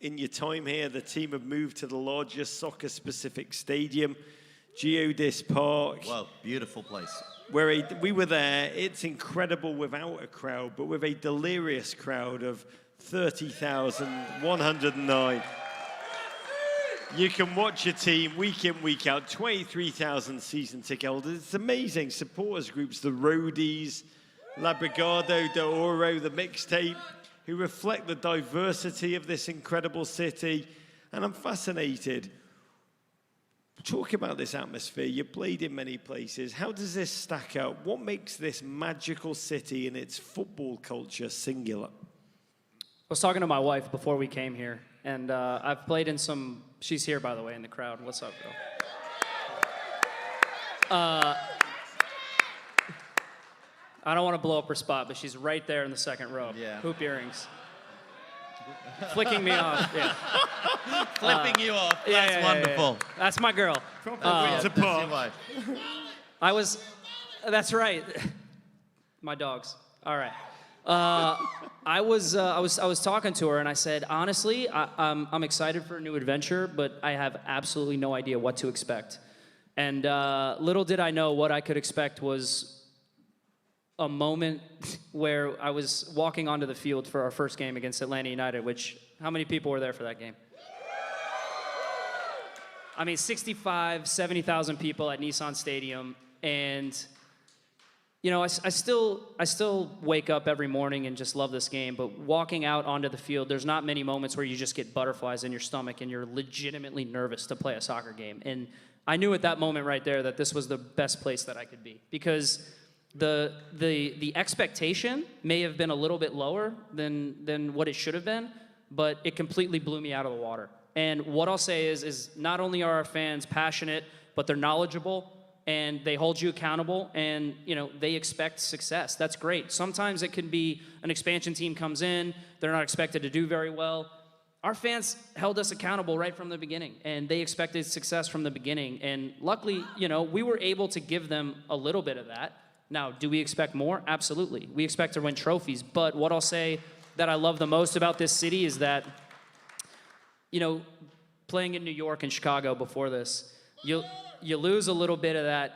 in your time here, the team have moved to the largest soccer-specific stadium, Geodis Park. Wow, beautiful place. We were there. It's incredible without a crowd, but with a delirious crowd of 30,109. You can watch your team week in, week out, 23,000 season ticket holders. It's amazing. Supporters groups, the Roadies, La Brigado de Oro, the mixtape, who reflect the diversity of this incredible city. And I'm fascinated. Talk about this atmosphere. You played in many places. How does this stack up? What makes this magical city and its football culture singular? I was talking to my wife before we came here, and I've played in some. She's here, by the way, in the crowd. What's up, girl? I don't want to blow up her spot, but she's right there in the second row. Yeah. Hoop earrings. Flicking me off. Yeah. Flipping you off. That's wonderful. Yeah. That's my girl. That's your wife. That's right. My dogs. All right. I was talking to her and I said, honestly, I'm excited for a new adventure, but I have absolutely no idea what to expect. And little did I know what I could expect was a moment where I was walking onto the field for our first game against Atlanta United, which, how many people were there for that game? I mean, 65, 70,000 people at Nissan Stadium. And, you know, I still wake up every morning and just love this game. But walking out onto the field, there's not many moments where you just get butterflies in your stomach and you're legitimately nervous to play a soccer game. And I knew at that moment right there that this was the best place that I could be, because the expectation may have been a little bit lower than what it should have been, but it completely blew me out of the water. And what I'll say is not only are our fans passionate, but they're knowledgeable and they hold you accountable, and you know they expect success. That's great. Sometimes it can be an expansion team comes in, they're not expected to do very well. Our fans held us accountable right from the beginning, and they expected success from the beginning. And luckily, you know, we were able to give them a little bit of that. Now, do we expect more? Absolutely. We expect to win trophies. But what I'll say that I love the most about this city is that, you know, playing in New York and Chicago before this, you lose a little bit of that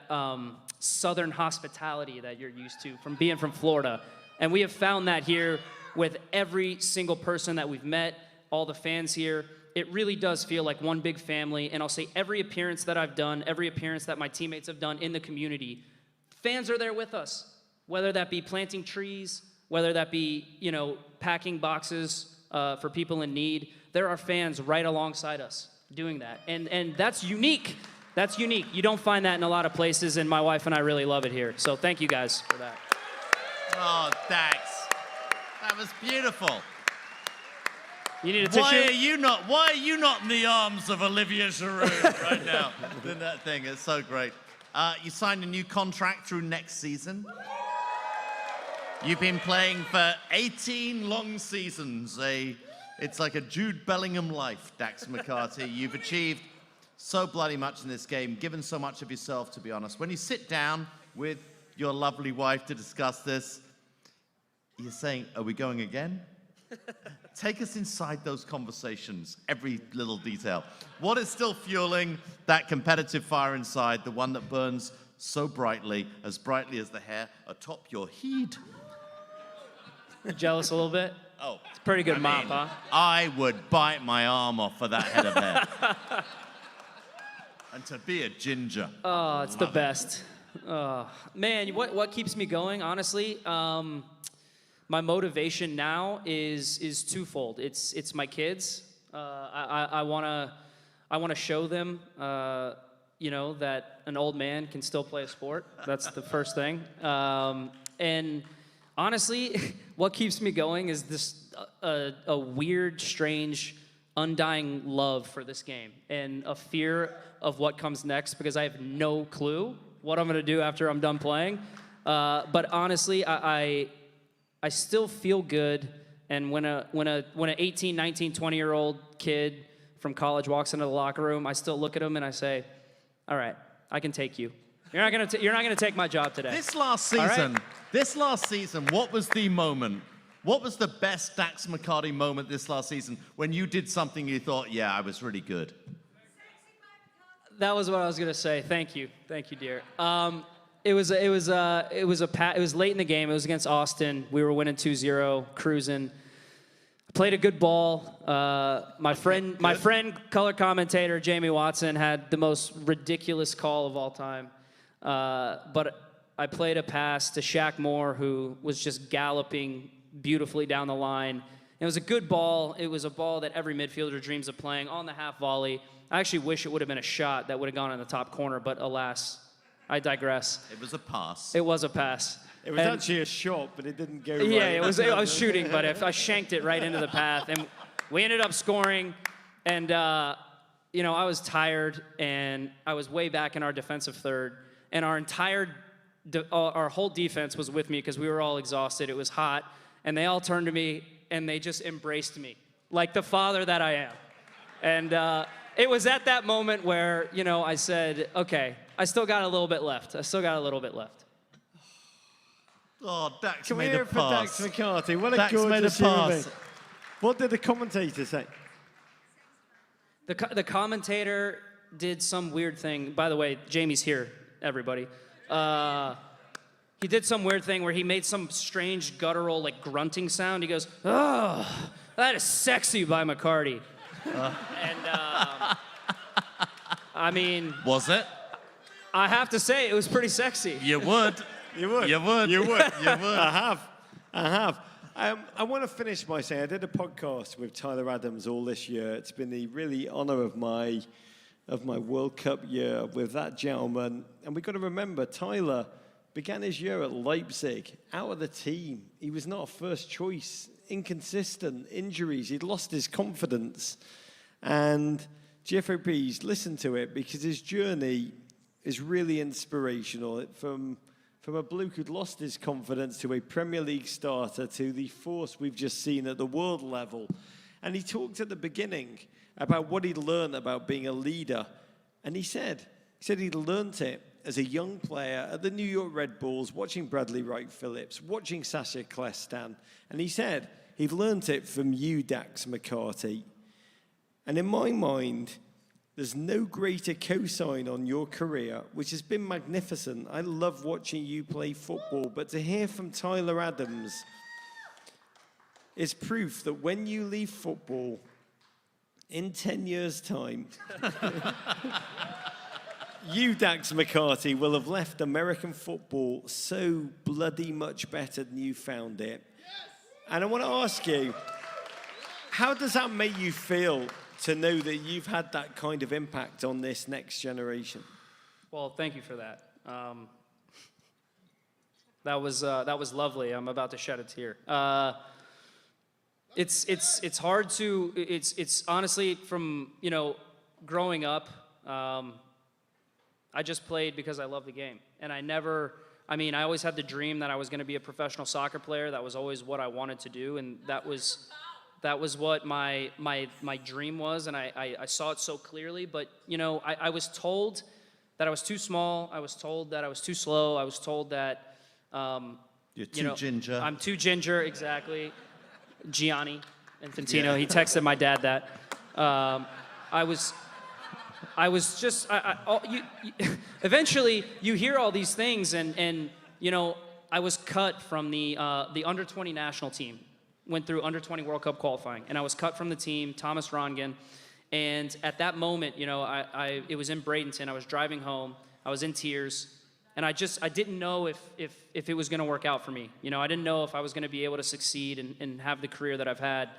southern hospitality that you're used to from being from Florida. And we have found that here with every single person that we've met, all the fans here. It really does feel like one big family. And I'll say every appearance that I've done, every appearance that my teammates have done in the community, fans are there with us, whether that be planting trees, whether that be, you know, packing boxes for people in need. There are fans right alongside us doing that. And that's unique. That's unique. You don't find that in a lot of places, and my wife and I really love it here. So thank you guys for that. Oh, Dax. That was beautiful. You need a tissue? Why are you not in the arms of Olivier Giroud right now? Doing that thing. It's so great. You signed a new contract through next season. You've been playing for 18 long seasons. It's like a Jude Bellingham life, Dax McCarty. You've achieved so bloody much in this game, given so much of yourself, to be honest. When you sit down with your lovely wife to discuss this, you're saying, are we going again? Take us inside those conversations, every little detail. What is still fueling that competitive fire inside, the one that burns so brightly as the hair atop your head? Jealous a little bit? Oh. It's a pretty good mop, huh? I would bite my arm off for that head of hair. And to be a ginger. Oh, it's the best. Man, what keeps me going, honestly? My motivation now is twofold. It's my kids. I wanna show them, you know, that an old man can still play a sport. That's the first thing. And honestly, what keeps me going is this a weird, strange, undying love for this game and a fear of what comes next, because I have no clue what I'm gonna do after I'm done playing. But honestly, I still feel good, and when an 18, 19, 20-year-old kid from college walks into the locker room, I still look at him and I say, all right, I can take you. You're not gonna take my job today. This last season, what was the moment? What was the best Dax McCarty moment this last season when you did something you thought, yeah, I was really good? That was what I was gonna say. Thank you, dear. It was late in the game. It was against Austin. We were winning 2-0, cruising. Played a good ball. My friend, color commentator Jamie Watson had the most ridiculous call of all time. But I played a pass to Shaq Moore, who was just galloping beautifully down the line. It was a good ball. It was a ball that every midfielder dreams of playing on the half volley. I actually wish it would have been a shot that would have gone in the top corner, but alas, I digress. It was a pass. It was a pass. It was actually a shot, but it didn't go right. Yeah, I was shooting, but I shanked it right into the path, and we ended up scoring. And I was tired, and I was way back in our defensive third, and our whole defense was with me because we were all exhausted. It was hot, and they all turned to me and they just embraced me like the father that I am. And it was at that moment where I said, okay, I still got a little bit left. Oh, Dax Can we made hear a it for pass. Dax McCarty? What a Dax made a gorgeous human pass. being. What did the commentator say? The commentator did some weird thing. By the way, Jamie's here, everybody. He did some weird thing where he made some strange guttural grunting sound. He goes, "Oh, that is sexy" by McCarty. I mean, Was it? I have to say it was pretty sexy. You would. You would. You would. You would. You would. I have. I want to finish by saying I did a podcast with Tyler Adams all this year. It's been the really honor of my World Cup year with that gentleman. And we've got to remember, Tyler began his year at Leipzig, out of the team. He was not a first choice, inconsistent, injuries. He'd lost his confidence. And GFOP's listened to it because his journey is really inspirational. From a bloke who'd lost his confidence to a Premier League starter to the force we've just seen at the world level. And he talked at the beginning about what he'd learned about being a leader. And he said he'd learned it as a young player at the New York Red Bulls, watching Bradley Wright Phillips, watching Sasha Klestan. And he said he'd learned it from you, Dax McCarty. And in my mind, there's no greater cosign on your career, which has been magnificent. I love watching you play football, but to hear from Tyler Adams is proof that when you leave football in 10 years' time, you, Dax McCarty, will have left American football so bloody much better than you found it. And I want to ask you, how does that make you feel to know that you've had that kind of impact on this next generation? Well, thank you for that. That was lovely. I'm about to shed a tear. It's hard to. It's honestly from growing up. I just played because I love the game, and I always had the dream that I was going to be a professional soccer player. That was always what I wanted to do, and that was what my dream was, and I saw it so clearly. But I was told that I was too small. I was told that I was too slow. I was told that You're too ginger. I'm too ginger, exactly. Gianni Infantino. Yeah. He texted my dad that. Eventually you hear all these things, and I was cut from the under 20 national team. Went through under 20 World Cup qualifying, and I was cut from the team, Thomas Rongen. And at that moment, it was in Bradenton. I was driving home. I was in tears, and I didn't know if it was going to work out for me. I didn't know if I was going to be able to succeed and have the career that I've had.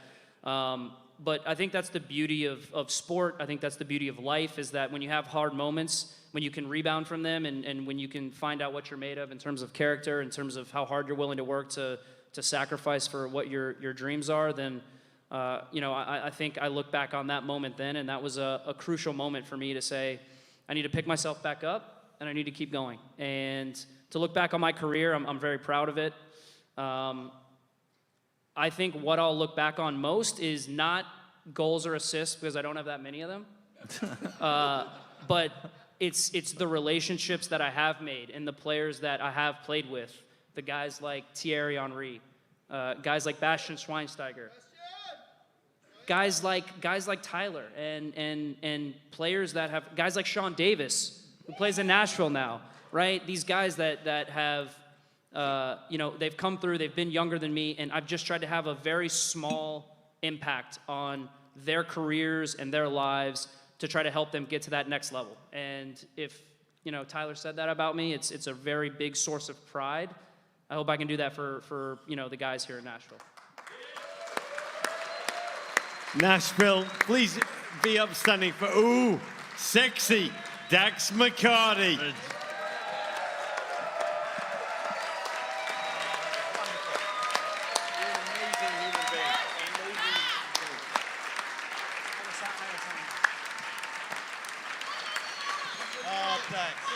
But I think that's the beauty of sport. I think that's the beauty of life, is that when you have hard moments, when you can rebound from them, and when you can find out what you're made of in terms of character, in terms of how hard you're willing to work to sacrifice for what your dreams are, then I think I look back on that moment then, and that was a crucial moment for me to say, I need to pick myself back up, and I need to keep going. And to look back on my career, I'm very proud of it. I think what I'll look back on most is not goals or assists, because I don't have that many of them, but it's the relationships that I have made and the players that I have played with. The guys like Thierry Henry, guys like Bastian Schweinsteiger, guys like Tyler, and players that have, guys like Sean Davis, who plays in Nashville now, right? These guys that have, they've come through, they've been younger than me, and I've just tried to have a very small impact on their careers and their lives to try to help them get to that next level. And if, Tyler said that about me, it's a very big source of pride. I hope I can do that for the guys here in Nashville. Nashville, please be upstanding for, ooh, sexy Dax McCarty.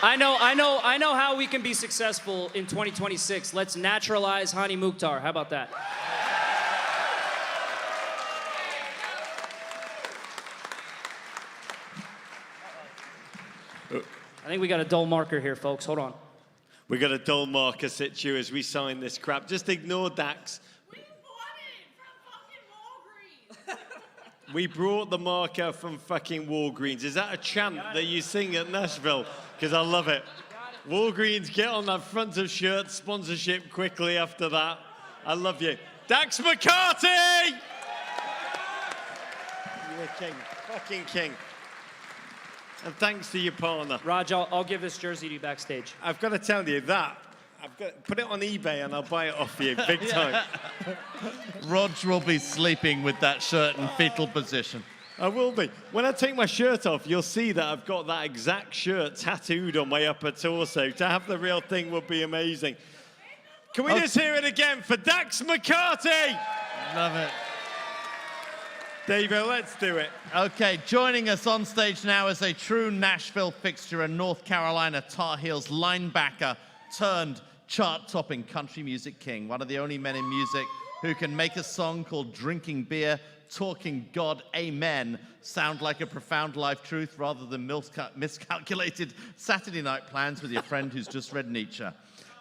I know how we can be successful in 2026. Let's naturalize Hani Mukhtar. How about that? I think we got a dull marker here, folks. Hold on. We got a dull marker situ as we sign this crap. Just ignore Dax. We bought it from fucking Walgreens. We brought the marker from fucking Walgreens. Is that a chant that you sing at Nashville? Because I love it. Walgreens, get on that front of shirt sponsorship quickly after that. I love you. Dax McCarty! You're a king. Fucking king. And thanks to your partner. Raj, I'll give this jersey to you backstage. I've got to tell you that. Put it on eBay and I'll buy it off you big time. Rog will be sleeping with that shirt in fetal position. I will be. When I take my shirt off, you'll see that I've got that exact shirt tattooed on my upper torso. To have the real thing would be amazing. Can we just hear it again for Dax McCarty? Love it. David, let's do it. Okay, joining us on stage now is a true Nashville fixture and North Carolina Tar Heels linebacker turned chart-topping country music king, one of the only men in music who can make a song called Drinking Beer, Talking God, Amen sound like a profound life truth rather than miscalculated Saturday night plans with your friend who's just read Nietzsche.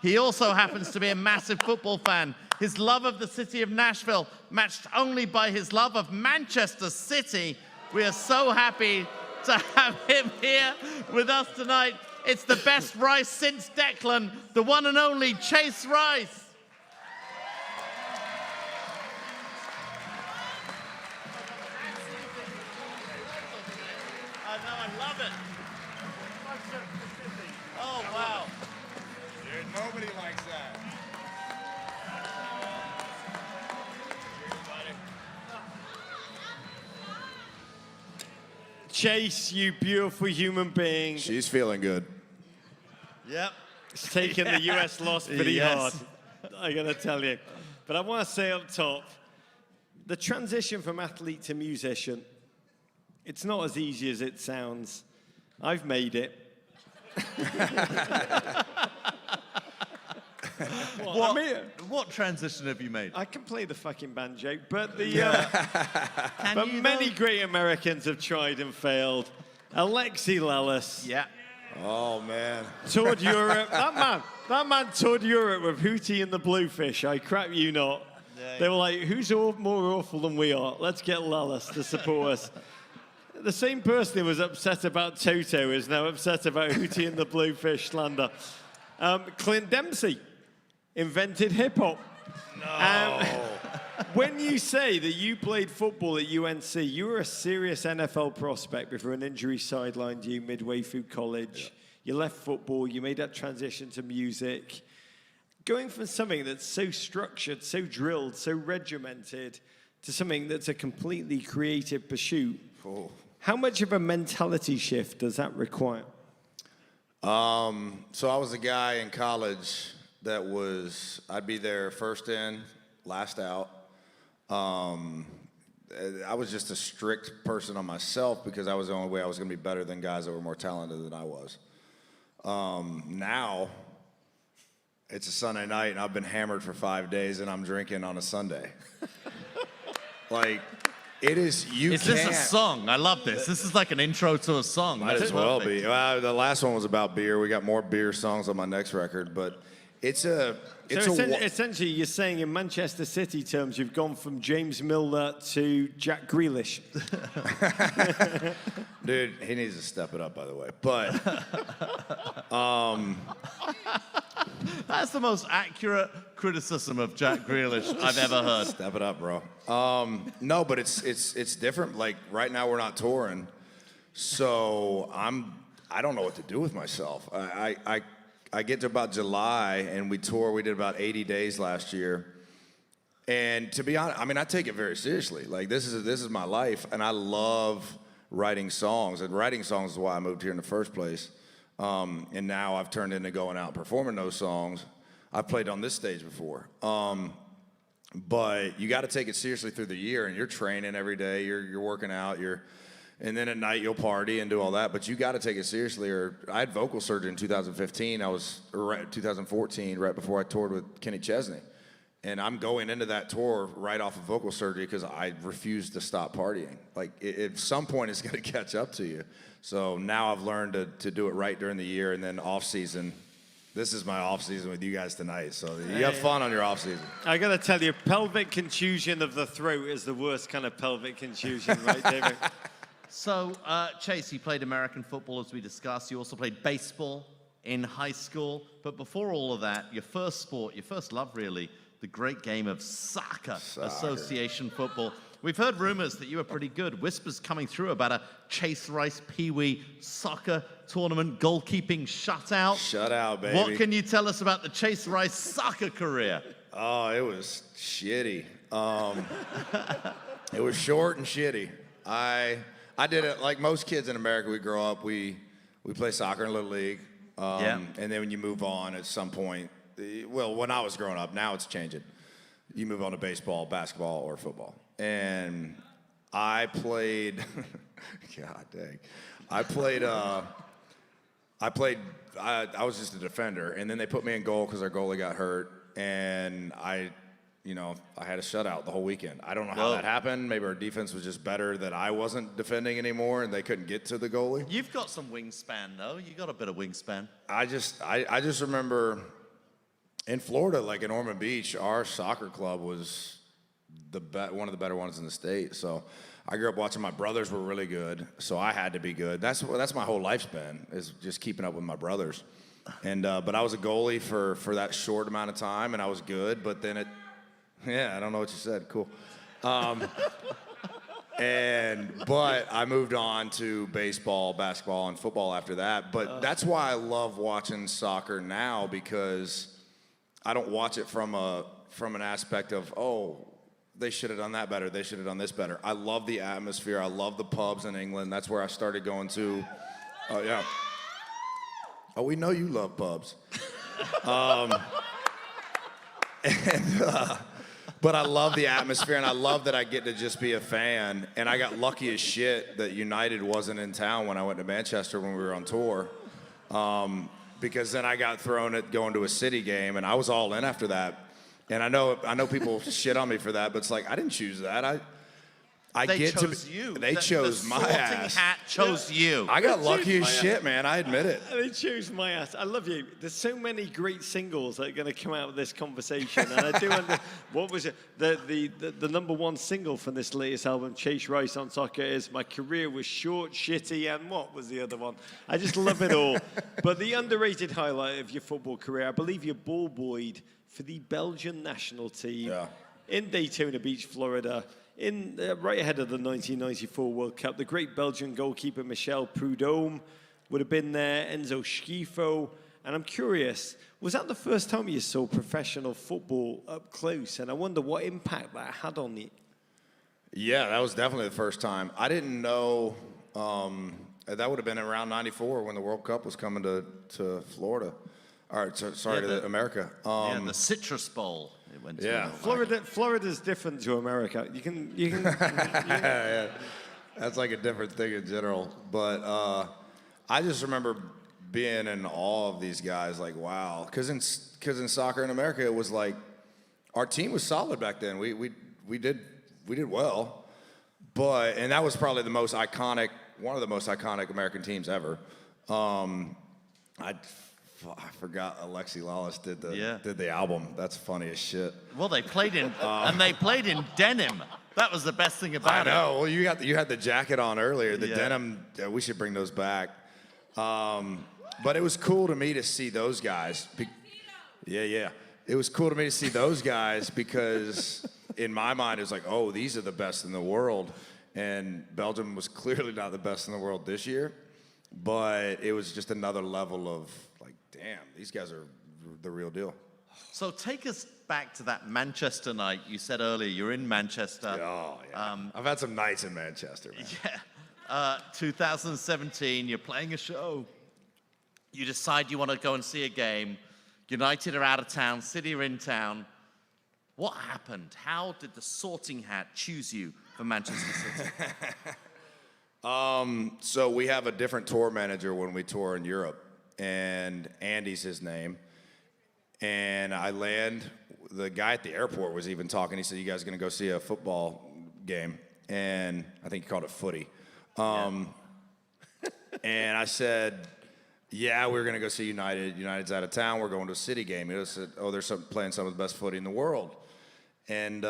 He also happens to be a massive football fan. His love of the city of Nashville, matched only by his love of Manchester City. We are so happy to have him here with us tonight. It's the best Rice since Declan, the one and only Chase Rice. I know, I love it. Oh, wow. Dude, nobody likes that. Chase, you beautiful human being. She's feeling good. Yep. It's taken the US loss pretty Yes. hard, I gotta tell you. But I want to say up top, the transition from athlete to musician, it's not as easy as it sounds. I've made it. What transition have you made? I can play the fucking banjo, but but many great Americans have tried and failed. Alexi Lalas. Yeah. Oh, man. Toured Europe. That man toured Europe with Hootie and the Bluefish. I crap you not. Yeah. They were like, who's more awful than we are? Let's get Lalas to support us. The same person who was upset about Toto is now upset about Hootie and the Bluefish slander. Clint Dempsey invented hip-hop. No. When you say that you played football at UNC, you were a serious NFL prospect before an injury sidelined you midway through college. Yeah. You left football, you made that transition to music. Going from something that's so structured, so drilled, so regimented, to something that's a completely creative pursuit, how much of a mentality shift does that require? So I was a guy in college that I'd be there first in, last out. I was just a strict person on myself because that was the only way I was going to be better than guys that were more talented than I was. Now, it's a Sunday night and I've been hammered for 5 days and I'm drinking on a Sunday. Like, it is, Is this a song? I love this. This is like an intro to a song. Might as well be. Well, the last one was about beer. We got more beer songs on my next record, but essentially, you're saying in Manchester City terms, you've gone from James Milner to Jack Grealish. Dude, he needs to step it up, by the way. But that's the most accurate criticism of Jack Grealish I've ever heard. Step it up, bro. No, but it's different. Like right now, we're not touring, so I don't know what to do with myself. I get to about July and we tour. We did about 80 days last year, And to be honest, I mean, I take it very seriously. Like, this is my life, and I love writing songs. And writing songs is why I moved here in the first place. And now I've turned into going out and performing those songs. I've played on this stage before. But you got to take it seriously through the year, and you're training every day. You're working out. And then at night you'll party and do all that. But you got to take it seriously. Or I had vocal surgery in 2015. 2014, right before I toured with Kenny Chesney. And I'm going into that tour right off of vocal surgery because I refuse to stop partying. Like, at some point, it's going to catch up to you. So now I've learned to do it right during the year, and then off season. This is my off season with you guys tonight. So you have fun on your off season. I got to tell you, pelvic contusion of the throat is the worst kind of pelvic contusion, right, David? So, Chase, you played American football, as we discussed. You also played baseball in high school. But before all of that, your first sport, your first love, really, the great game of soccer. Association football. We've heard rumors that you were pretty good. Whispers coming through about a Chase Rice Pee Wee soccer tournament goalkeeping shutout. Shutout, baby. What can you tell us about the Chase Rice soccer career? Oh, it was shitty. It was short and shitty. I did it like most kids in America. We grow up, we play soccer in Little League. And then when you move on at some point, well, when I was growing up, now it's changing. You move on to baseball, basketball, or football. And I played, God dang. I was just a defender, and then they put me in goal because our goalie got hurt, and I had a shutout the whole weekend. I don't know how that happened. Maybe our defense was just better that I wasn't defending anymore, and they couldn't get to the goalie. You've got some wingspan, though. You got a bit of wingspan. I just remember in Florida, like in Ormond Beach, our soccer club was one of the better ones in the state. So I grew up watching my brothers were really good, so I had to be good. That's my whole life's been, is just keeping up with my brothers. And but I was a goalie for that short amount of time, and I was good. But then I don't know what you said. Cool. But I moved on to baseball, basketball, and football after that. But that's why I love watching soccer now, because I don't watch it from an aspect of, oh, they should have done that better, they should have done this better. I love the atmosphere. I love the pubs in England. That's where I started going to. Oh, yeah. Oh, we know you love pubs. But I love the atmosphere, and I love that I get to just be a fan. And I got lucky as shit that United wasn't in town when I went to Manchester when we were on tour. Because then I got thrown at going to a City game, and I was all in after that. And I know people shit on me for that, but it's like, I didn't choose that. They chose you. They chose my ass. Hat chose you. I got lucky as shit, man. I admit it. They chose my ass. I love you. There's so many great singles that are going to come out of this conversation. And I do wonder, what was it? The number one single from this latest album, Chase Rice on Soccer, is My Career Was Short, Shitty, and what was the other one? I just love it all. But the underrated highlight of your football career, I believe you're ball boyed for the Belgian national team in Daytona Beach, Florida. Right ahead of the 1994 World Cup, the great Belgian goalkeeper Michel Prudhomme would have been there, Enzo Schifo. And I'm curious, was that the first time you saw professional football up close? And I wonder what impact that had on you. Yeah, that was definitely the first time. I didn't know, that would have been around 94 when the World Cup was coming to Florida. All right, to America. The Citrus Bowl. It went to Florida's different to America. You can yeah. That's like a different thing in general. But I just remember being in awe of these guys. Like, wow, because in soccer in America, it was like our team was solid back then. We did well, and that was probably one of the most iconic American teams ever. I forgot Alexi Lawless did the album. That's funny as shit. Well, they played in denim. That was the best thing about it. I know. Well, you had the jacket on earlier. The denim. We should bring those back. But it was cool to me to see those guys. It was cool to me to see those guys because in my mind it was like, oh, these are the best in the world, and Belgium was clearly not the best in the world this year, but it was just another level of. Damn, these guys are the real deal. So take us back to that Manchester night. You said earlier you're in Manchester. Oh, yeah. I've had some nights in Manchester, man. Yeah. 2017, you're playing a show. You decide you want to go and see a game. United are out of town, City are in town. What happened? How did the sorting hat choose you for Manchester City? So we have a different tour manager when we tour in Europe, and Andy's his name. And I land, the guy at the airport was even talking. He said, "You guys going to go see a football game?" And I think he called it footy. And I said, "Yeah, we're going to go see United. United's out of town. We're going to a City game." He said, "Oh, they're playing some of the best footy in the world." And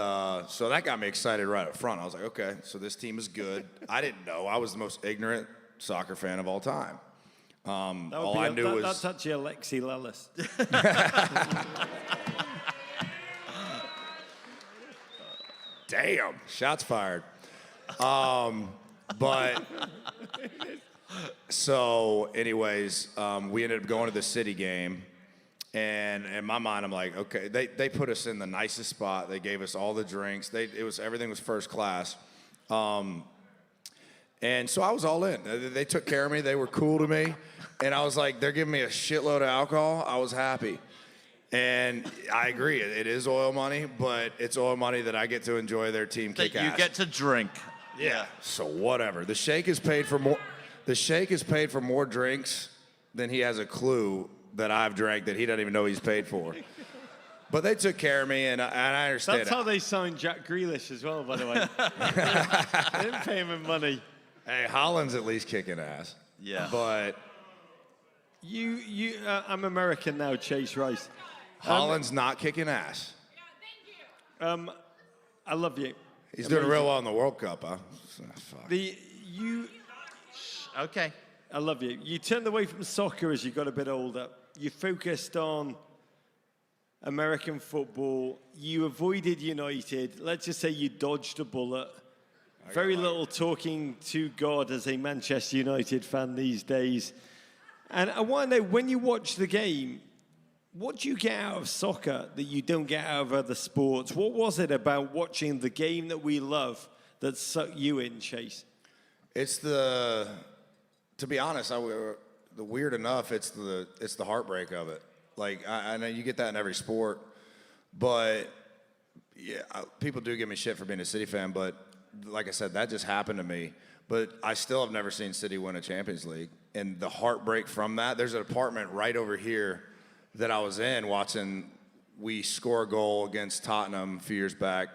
so that got me excited right up front. I was like, okay, so this team is good. I didn't know. I was the most ignorant soccer fan of all time. All I knew was... That's actually Alexi Lellis. Damn, shots fired. But... So, anyways, we ended up going to the City game. And in my mind, I'm like, okay, they put us in the nicest spot. They gave us all the drinks. Everything was first class. And so I was all in. They took care of me. They were cool to me. And I was like, they're giving me a shitload of alcohol. I was happy. And I agree, it is oil money, but it's oil money that I get to enjoy their team kick ass. You get to drink. Yeah. So whatever. The Sheikh is paid for more. The Sheikh is paid for more drinks than he has a clue that I've drank that he doesn't even know he's paid for. But they took care of me, and I understand. That's how they signed Jack Grealish as well, by the way. They didn't pay him in money. Hey, Holland's at least kicking ass. Yeah. But I'm American now, Chase Rice. Holland's not kicking ass. I love you. He's doing real well in the World Cup, huh? Fuck. Okay. I love you. You turned away from soccer as you got a bit older. You focused on American football. You avoided United. Let's just say you dodged a bullet. Very little talking to God as a Manchester United fan these days. And I want to know, when you watch the game, what do you get out of soccer that you don't get out of other sports? What was it about watching the game that we love that sucked you in, Chase? It's to be honest, the weird enough, it's the heartbreak of it. Like, I know you get that in every sport, but yeah, people do give me shit for being a City fan, but like I said, that just happened to me. But I still have never seen City win a Champions League. And the heartbreak from that, there's an apartment right over here that I was in watching. We score a goal against Tottenham a few years back,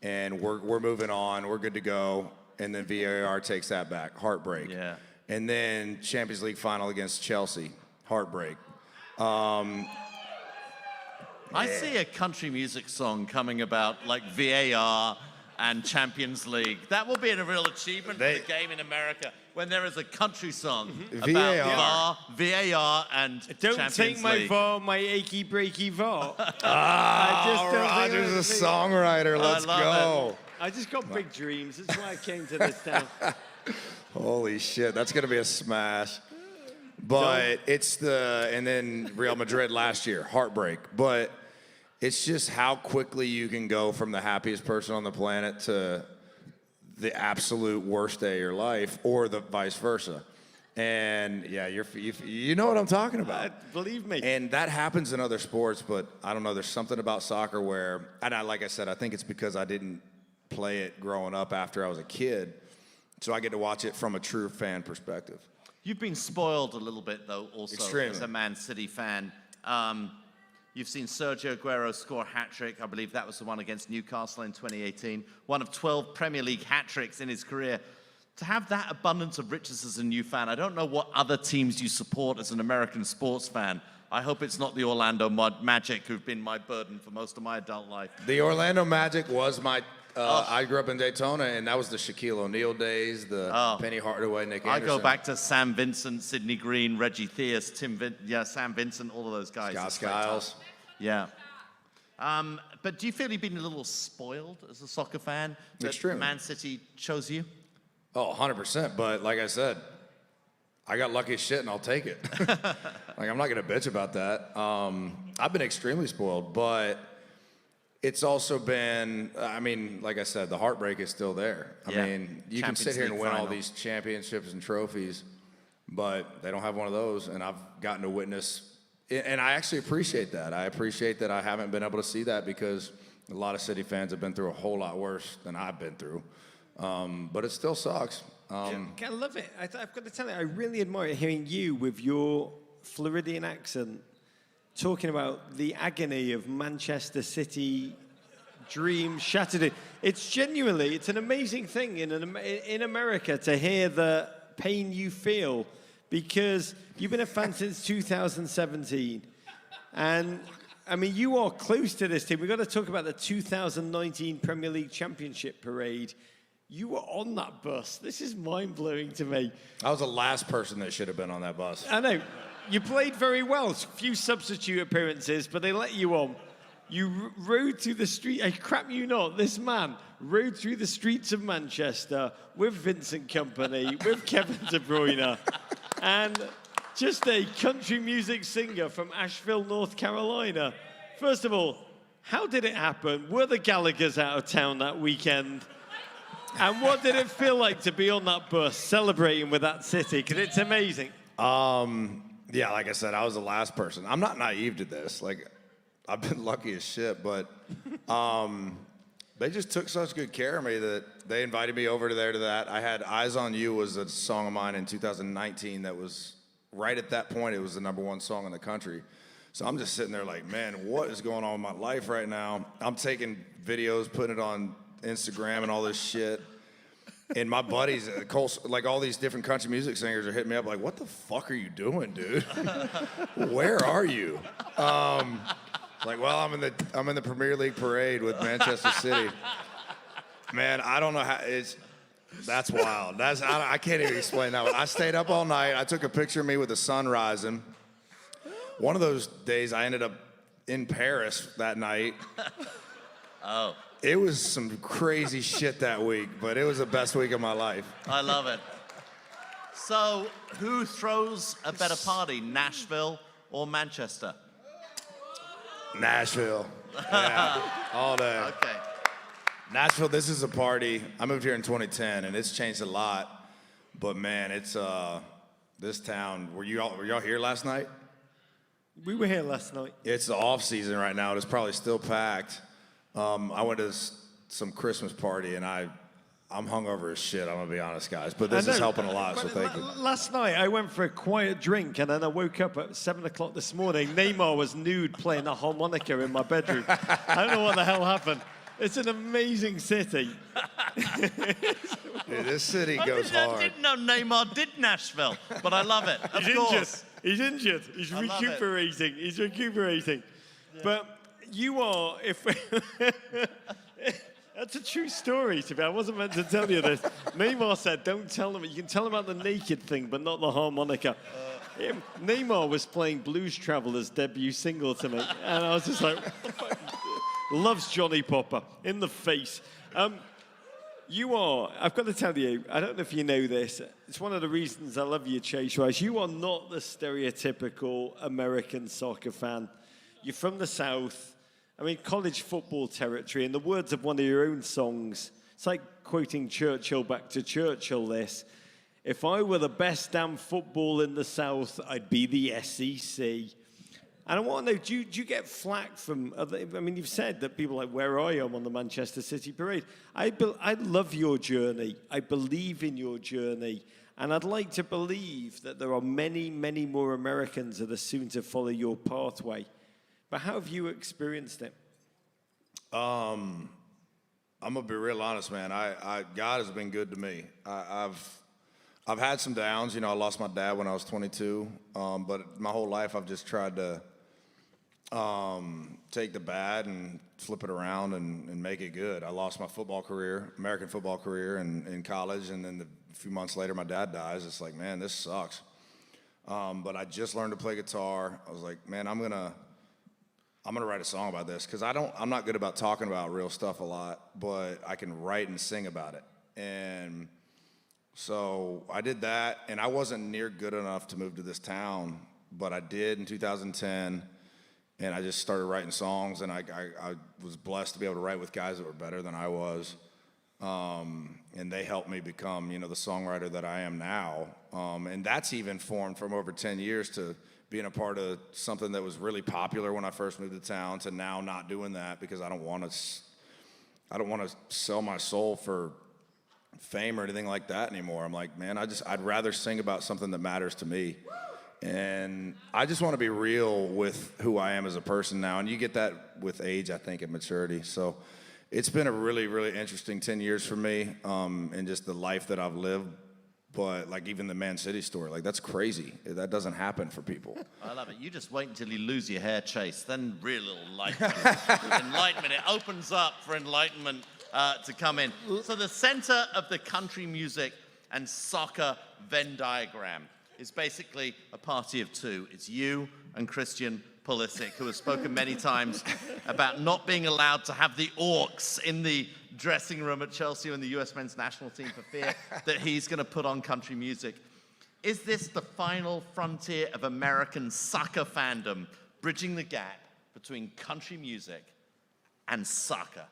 and we're moving on. We're good to go. And then VAR takes that back. Heartbreak. Yeah. And then Champions League final against Chelsea. Heartbreak. I see a country music song coming about like VAR and Champions League. That will be a real achievement for the game in America when there is a country song about VAR and Don't Champions take my League. VAR, my achy breaky VAR. Roger's a songwriter. Let's go. It. I just got big dreams. That's why I came to this town. Holy shit, that's gonna be a smash. But and then Real Madrid last year, heartbreak. But it's just how quickly you can go from the happiest person on the planet to the absolute worst day of your life, or the vice versa. And yeah, you know what I'm talking about. Believe me. And that happens in other sports, but I don't know. There's something about soccer where, like I said, I think it's because I didn't play it growing up after I was a kid, so I get to watch it from a true fan perspective. You've been spoiled a little bit, though, also, Extremely. as a Man City fan. You've seen Sergio Aguero score a hat-trick. I believe that was the one against Newcastle in 2018. One of 12 Premier League hat-tricks in his career. To have that abundance of riches as a new fan, I don't know what other teams you support as an American sports fan. I hope it's not the Orlando Magic, who've been my burden for most of my adult life. The Orlando Magic was my... I grew up in Daytona, and that was the Shaquille O'Neal days, the Penny Hardaway, Nick Anderson. I go back to Sam Vincent, Sidney Green, Reggie Theus, Sam Vincent, all of those guys. Scott Skiles. Yeah. But do you feel you've been a little spoiled as a soccer fan? That Extremely. Man City chose you? Oh, 100%. But like I said, I got lucky as shit, and I'll take it. Like, I'm not gonna bitch about that. I've been extremely spoiled, but it's also been, I mean, like I said, the heartbreak is still there. I mean, you can sit here and win all these championships and trophies, but they don't have one of those, and I've gotten to witness, and I actually appreciate that. I appreciate that I haven't been able to see that because a lot of City fans have been through a whole lot worse than I've been through. But it still sucks. I love it. I've got to tell you, I really admire hearing you with your Floridian accent talking about the agony of Manchester City dreams shattered. It's genuinely, it's an amazing thing in America to hear the pain you feel, because you've been a fan since 2017. And, I mean, you are close to this team. We've got to talk about the 2019 Premier League Championship parade. You were on that bus. This is mind-blowing to me. I was the last person that should have been on that bus. I know. You played very well. A few substitute appearances, but they let you on. You rode through the street. I crap you not. This man rode through the streets of Manchester with Vincent Kompany, with Kevin De Bruyne, and just a country music singer from Asheville, North Carolina. First of all, how did it happen? Were the Gallaghers out of town that weekend? And what did it feel like to be on that bus celebrating with that city? Because it's amazing. Yeah, like I said, I was the last person. I'm not naive to this. Like, I've been lucky as shit, but they just took such good care of me that they invited me over to that. I had Eyes on You was a song of mine in 2019 that was, right at that point, it was the #1 song in the country. So I'm just sitting there like, man, what is going on in my life right now? I'm taking videos, putting it on Instagram and all this shit. And my buddies, like all these different country music singers are hitting me up like, what the fuck are you doing, dude? Where are you? Like, well, I'm in the Premier League parade with Manchester City. Man, I don't know how, that's wild. I can't even explain that one. I stayed up all night. I took a picture of me with the sun rising. One of those days I ended up in Paris that night. Oh. It was some crazy shit that week, but it was the best week of my life. I love it. So, who throws a better party, Nashville or Manchester? Nashville. Yeah, all day. Okay. Nashville, this is a party. I moved here in 2010, and it's changed a lot. But man, it's this town. Were y'all here last night? We were here last night. It's the off season right now. It's probably still packed. I went to some Christmas party, and I'm hungover as shit, I'm going to be honest, guys. But this is helping a lot, so thank you. Last night, I went for a quiet drink, and then I woke up at 7 o'clock this morning. Neymar was nude playing the harmonica in my bedroom. I don't know what the hell happened. It's an amazing city. Dude, this city goes hard. I didn't know Neymar did Nashville, but I love it. Of course. He's injured. He's recuperating. He's recuperating. Yeah. But you are, that's a true story to me. I wasn't meant to tell you this. Neymar said, don't tell them. You can tell them about the naked thing, but not the harmonica. Neymar was playing Blues Traveler's debut single to me. And I was just like, what the fuck? Loves Johnny Popper in the face. You are, I've got to tell you, I don't know if you know this. It's one of the reasons I love you, Chase Rice. You are not the stereotypical American soccer fan. You're from the South. I mean, college football territory. In the words of one of your own songs, it's like quoting Churchill back to Churchill this. If I were the best damn football in the South, I'd be the SEC. And I want to know, do you get flack from other, I mean, you've said that people are like, where are you? I'm on the Manchester City parade. I love your journey. I believe in your journey. And I'd like to believe that there are many, many more Americans that are soon to follow your pathway. But how have you experienced it? I'm gonna be real honest, man. God has been good to me. I've had some downs. You know, I lost my dad when I was 22. But my whole life, I've just tried to take the bad and flip it around and make it good. I lost my football career, American football career, in college, and then a few months later, my dad dies. It's like, man, this sucks. But I just learned to play guitar. I was like, man, I'm gonna write a song about this, because I'm not good about talking about real stuff a lot, but I can write and sing about it. And So I did that, and I wasn't near good enough to move to this town, but I did in 2010, and I just started writing songs, and I was blessed to be able to write with guys that were better than I was, and they helped me become, the songwriter that I am now, and that's even formed from over 10 years to being a part of something that was really popular when I first moved to town to now not doing that because I don't want to sell my soul for fame or anything like that anymore. I'm like, man, I'd rather sing about something that matters to me. And I just want to be real with who I am as a person now. And you get that with age, I think, and maturity. So it's been a really, really interesting 10 years for me, and just the life that I've lived. But like even the Man City story, like that's crazy. That doesn't happen for people. I love it. You just wait until you lose your hair, Chase. Then real enlightenment. Enlightenment. It opens up for enlightenment to come in. So the center of the country music and soccer Venn diagram is basically a party of two. It's you and Christian Pulisic, who has spoken many times about not being allowed to have the orcs in the dressing room at Chelsea and the US men's national team for fear that he's going to put on country music. Is this the final frontier of American soccer fandom, bridging the gap between country music and soccer?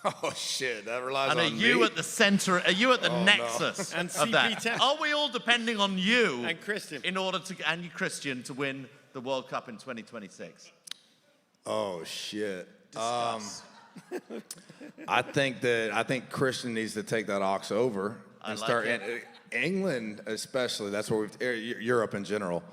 Oh shit, that relies and on are you me? at the center? Are you at the nexus And of that? CP10. Are we all depending on you And Christian. in order to and you, Christian, to win the World Cup in 2026? Oh shit. Discuss. I think Christian needs to take that ox over and like start. it. And England, especially. That's where Europe in general.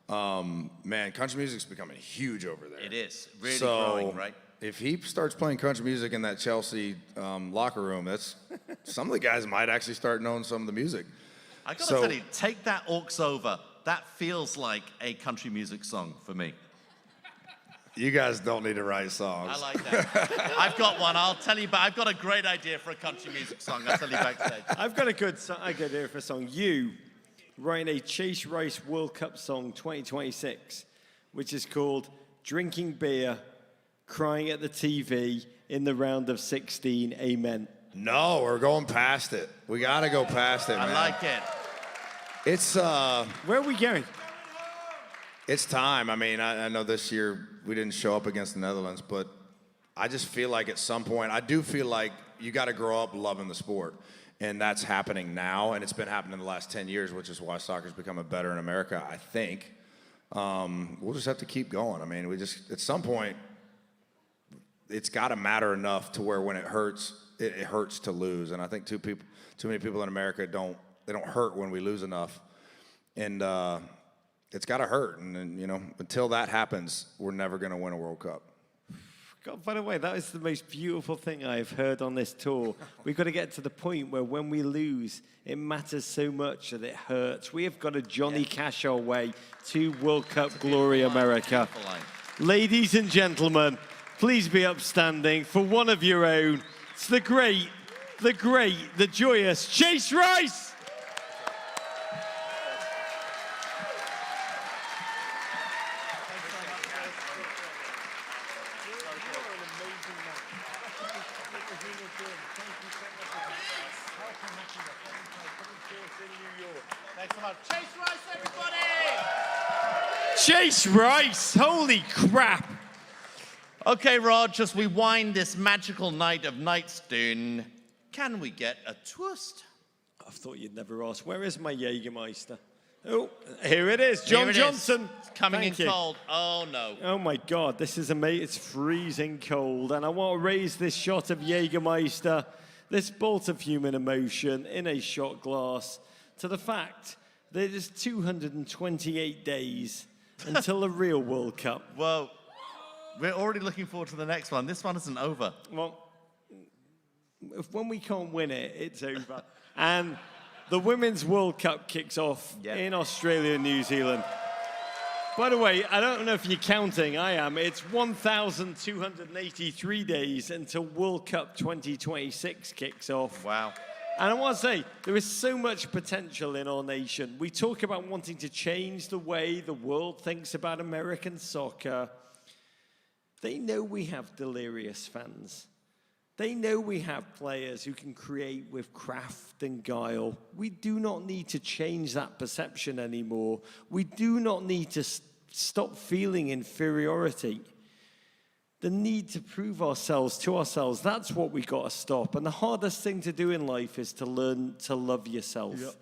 Man, country music's becoming huge over there. It is really So, growing, right? If he starts playing country music in that Chelsea locker room, that's some of the guys might actually start knowing some of the music. I gotta tell you, take that Orcs Over. That feels like a country music song for me. You guys don't need to write songs. I like that. I've got one. I'll tell you, but I've got a great idea for a country music song. I'll tell you backstage. I've got a good idea for a song. You writing a Chase Rice World Cup song 2026, which is called Drinking Beer, Crying at the TV in the Round of 16, Amen. No, we're going past it. We got to go past it, man. I like it. It's Where are we going? It's time. I mean, I know this year we didn't show up against the Netherlands, but I just feel like at some point, I do feel like you got to grow up loving the sport. And that's happening now, and it's been happening in the last 10 years, which is why soccer's becoming better in America, I think. We'll just have to keep going. I mean, at some point, it's got to matter enough to where when it hurts, it hurts to lose. And I think too many people in America don't hurt when we lose enough. And it's got to hurt. And until that happens, we're never going to win a World Cup. God, by the way, that is the most beautiful thing I've heard on this tour. We've got to get to the point where when we lose, it matters so much that it hurts. We have got to Johnny Cash our way to World Cup glory, America. Ladies and gentlemen, please be upstanding for one of your own. It's the great, the joyous Chase Rice. Thanks so much. Chase Rice, everybody! Chase Rice, holy crap. Okay, Rog, as we wind this magical night of Nightstone, can we get a twist? I thought you'd never ask. Where is my Jägermeister? Oh, here it is. John Here it Johnson. is. It's coming Thank in you. cold. Oh, no. Oh my God, this is amazing. It's freezing cold. And I want to raise this shot of Jägermeister, this bolt of human emotion in a shot glass, to the fact that it is 228 days until the real World Cup. Well, we're already looking forward to the next one. This one isn't over. Well, when we can't win it, it's over. And the Women's World Cup kicks off in Australia and New Zealand. By the way, I don't know if you're counting, I am. It's 1,283 days until World Cup 2026 kicks off. Wow. And I want to say, there is so much potential in our nation. We talk about wanting to change the way the world thinks about American soccer. They know we have delirious fans. They know we have players who can create with craft and guile. We do not need to change that perception anymore. We do not need to stop feeling inferiority. The need to prove ourselves to ourselves, that's what we got to stop. And the hardest thing to do in life is to learn to love yourself. Yep.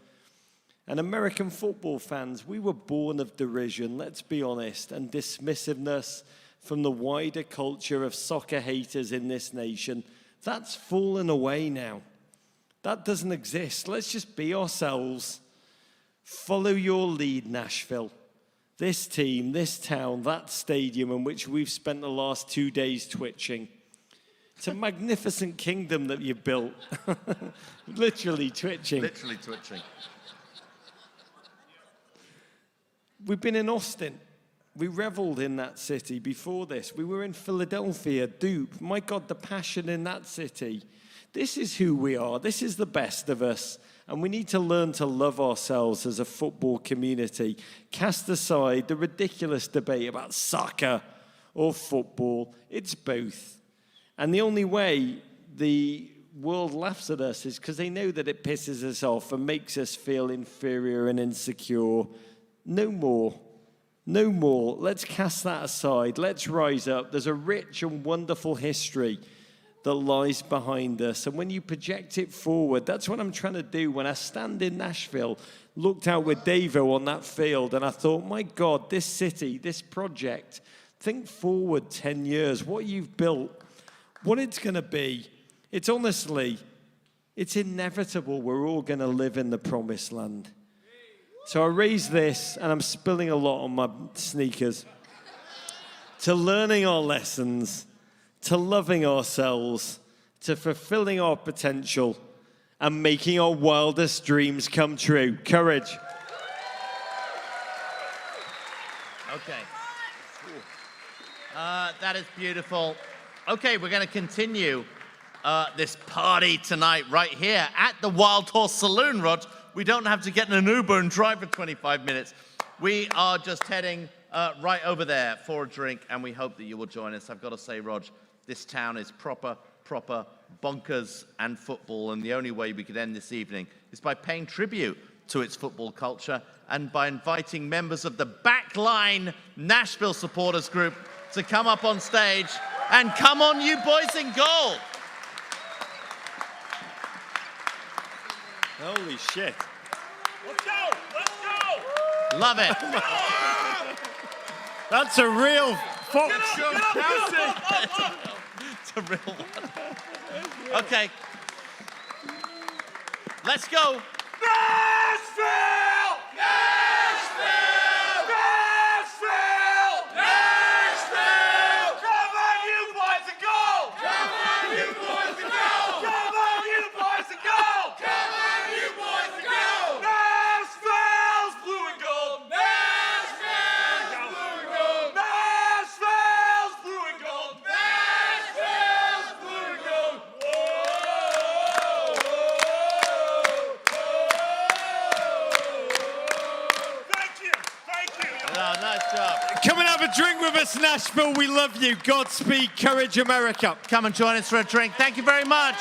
And American football fans, we were born of derision, let's be honest, and dismissiveness from the wider culture of soccer haters in this nation. That's fallen away now. That doesn't exist. Let's just be ourselves. Follow your lead, Nashville. This team, this town, that stadium in which we've spent the last 2 days twitching. It's a magnificent kingdom that you've built. Literally twitching. Literally twitching. We've been in Austin. We reveled in that city before this. We were in Philadelphia, Dupe. My God, the passion in that city. This is who we are. This is the best of us. And we need to learn to love ourselves as a football community. Cast aside the ridiculous debate about soccer or football. It's both. And the only way the world laughs at us is because they know that it pisses us off and makes us feel inferior and insecure. No more. No more. Let's cast that aside. Let's rise up. There's a rich and wonderful history that lies behind us. And when you project it forward, that's what I'm trying to do. When I stand in Nashville, looked out with Davo on that field, and I thought, my God, this city, this project, think forward 10 years, what you've built, what it's going to be. It's honestly, it's inevitable we're all going to live in the promised land. So I raise this, and I'm spilling a lot on my sneakers, to learning our lessons, to loving ourselves, to fulfilling our potential, and making our wildest dreams come true. Courage. Okay. That is beautiful. Okay, we're going to continue this party tonight right here at the Wild Horse Saloon, Rog. We don't have to get in an Uber and drive for 25 minutes. We are just heading right over there for a drink, and we hope that you will join us. I've got to say, Rog, this town is proper bonkers and football, and the only way we could end this evening is by paying tribute to its football culture and by inviting members of the Backline Nashville supporters group to come up on stage. And come on, you boys in goal! Holy shit. Let's go! Let's go! Love it. That's a real fox. It's a real one. Okay. Let's go. Nashville! Nashville! Nashville! Nashville! Come on, you boys, and go! Come on, you boys, and go! Come on, you boys, and go! Come on, you boys, and go! Nashville's blue and gold! Nashville's blue and gold! Nashville's blue and gold! Nashville's blue and gold! Thank you! Thank you! Oh, nice job. Come and have a drink with us, Nashville. We love you. Godspeed, courage, America. Come and join us for a drink. Thank you very much.